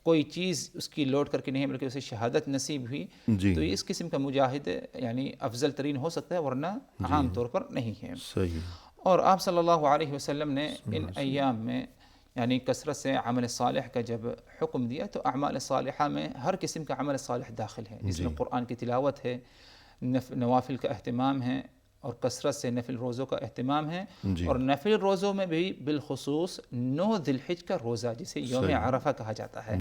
کوئی چیز اس کی لوٹ کر کے نہیں بلکہ اسے شہادت نصیب ہوئی جی تو اس قسم کا مجاہد یعنی افضل ترین ہو سکتا ہے، ورنہ عام طور پر نہیں ہے. صحیح اور آپ صلی اللہ علیہ وسلم نے ان ایام میں یعنی کثرت سے عمل صالح کا جب حکم دیا تو اعمال صالحہ میں ہر قسم کا عمل صالح داخل ہے، جس میں قرآن کی تلاوت ہے، نوافل کا اہتمام ہے، اور کثرت سے نفل روزوں کا اہتمام ہے. اور نفل روزوں میں بھی بالخصوص 9 ذی الحج کا روزہ جسے یوم عرفہ کہا جاتا ہے.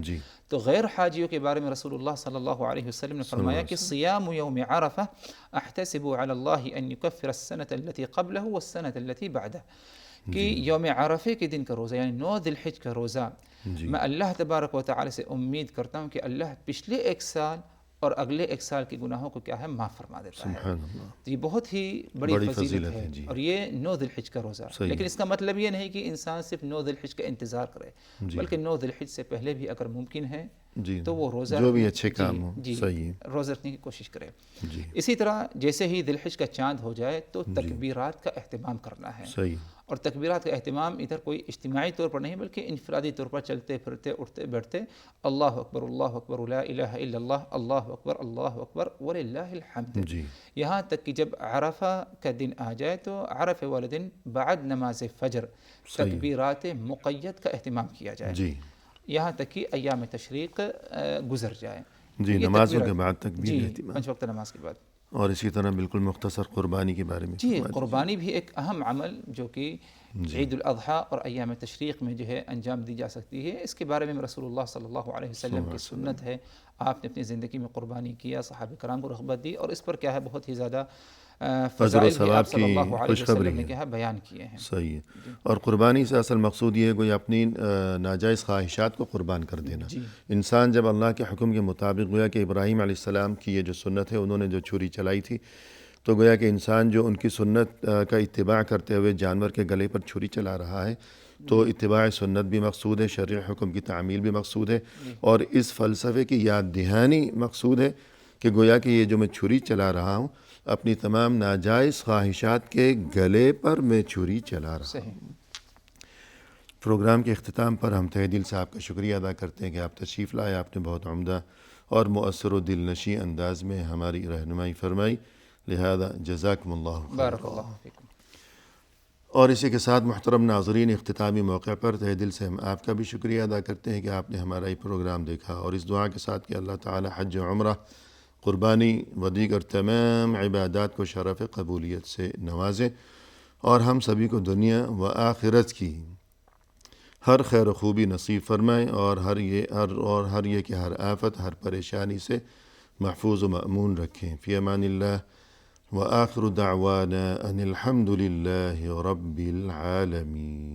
تو غیر حاجیوں کے بارے میں رسول اللہ صلی اللہ علیہ وسلم نے فرمایا کہ صیام یوم عرفہ احتسب علی اللہ ان یکفر السنة التي قبلہ والسنة التي بعدہ، کہ یوم عرفے کے دن کا روزہ یعنی 9 ذی الحج کا روزہ میں اللہ تبارک و تعالی سے امید کرتا ہوں کہ اللہ پچھلے ایک سال اور اگلے ایک سال کے گناہوں کو کیا ہے معاف فرما دیتا ہے. سبحان اللہ. تو یہ بہت ہی بڑی فضیلت ہے. اور یہ 9 ذی الحج کا روزہ، لیکن اس کا مطلب یہ نہیں کہ انسان صرف 9 ذی الحج کا انتظار کرے، بلکہ 9 ذی الحج سے پہلے بھی اگر ممکن ہے تو وہ روزہ جو بھی اچھے کام ہو صحیح روزہ رکھنے کی کوشش کرے. اسی طرح جیسے ہی ذی الحج کا چاند ہو جائے تو تکبیرات کا اہتمام کرنا ہے. صحیح. اور تکبیرات کا اہتمام ادھر کوئی اجتماعی طور پر نہیں بلکہ انفرادی طور پر چلتے پھرتے اٹھتے بیٹھتے اللہ اکبر لا الہ الا اللہ اللہ اکبر وللہ الحمد. یہاں تک کہ جب عرفہ کا دن آ جائے تو عرفہ والے دن بعد نماز فجر تکبیرات مقید کا اہتمام کیا جائے، یہاں تک کہ ایام تشریق گزر جائے. نمازوں کے بعد تکبیر اہتمام 5 وقت نماز کے بعد. اور اسی طرح بالکل مختصر قربانی کے بارے میں. قربانی بھی ایک اہم عمل جو کہ عید الاضحیٰ اور ایام تشریق میں جو ہے انجام دی جا سکتی ہے. اس کے بارے میں رسول اللہ صلی اللہ علیہ وسلم کی سنت ہے، آپ نے اپنی زندگی میں قربانی کیا، صحابہ کرام کو رغبت دی، اور اس پر کیا ہے بہت ہی زیادہ فضائل بھی آپ صلی اللہ علیہ وسلم نے کیا ہے بیان کیے ہیں. صحیح ہے. اور قربانی سے اصل مقصود یہ ہے کوئی اپنی ناجائز خواہشات کو قربان کر دینا. انسان جب اللہ کے حکم کے مطابق، گویا کہ ابراہیم علیہ السلام کی یہ جو سنت ہے انہوں نے جو چھری چلائی تھی، تو گویا کہ انسان جو ان کی سنت کا اتباع کرتے ہوئے جانور کے گلے پر چھری چلا رہا ہے تو اتباع سنت بھی مقصود ہے، شرعی حکم کی تعمیل بھی مقصود ہے، اور اس فلسفے کی یاد دہانی مقصود ہے کہ گویا کہ یہ جو میں چھری چلا رہا ہوں اپنی تمام ناجائز خواہشات کے گلے پر میں چھری چلا رہا ہوں. پروگرام کے اختتام پر ہم تہہ دل سے آپ کا شکریہ ادا کرتے ہیں کہ آپ تشریف لائے. آپ نے بہت عمدہ اور مؤثر و دل نشیں انداز میں ہماری رہنمائی فرمائی، لہذا جزاکم اللہ خیر. بارک اللہ فیکم. اور اسی کے ساتھ محترم ناظرین، اختتامی موقع پر تہہ دل سے ہم آپ کا بھی شکریہ ادا کرتے ہیں کہ آپ نے ہمارا یہ پروگرام دیکھا، اور اس دعا کے ساتھ کہ اللہ تعالی حج و عمرہ، قربانی و دیگر تمام عبادات کو شرف قبولیت سے نوازے، اور ہم سبھی کو دنیا و آخرت کی ہر خیر و خوبی نصیب فرمائے، اور ہر یہ کہ ہر آفت، ہر پریشانی سے محفوظ و مأمون رکھیں. فی امان اللہ، وآخر دعوانا ان الحمد للہ رب العالمین.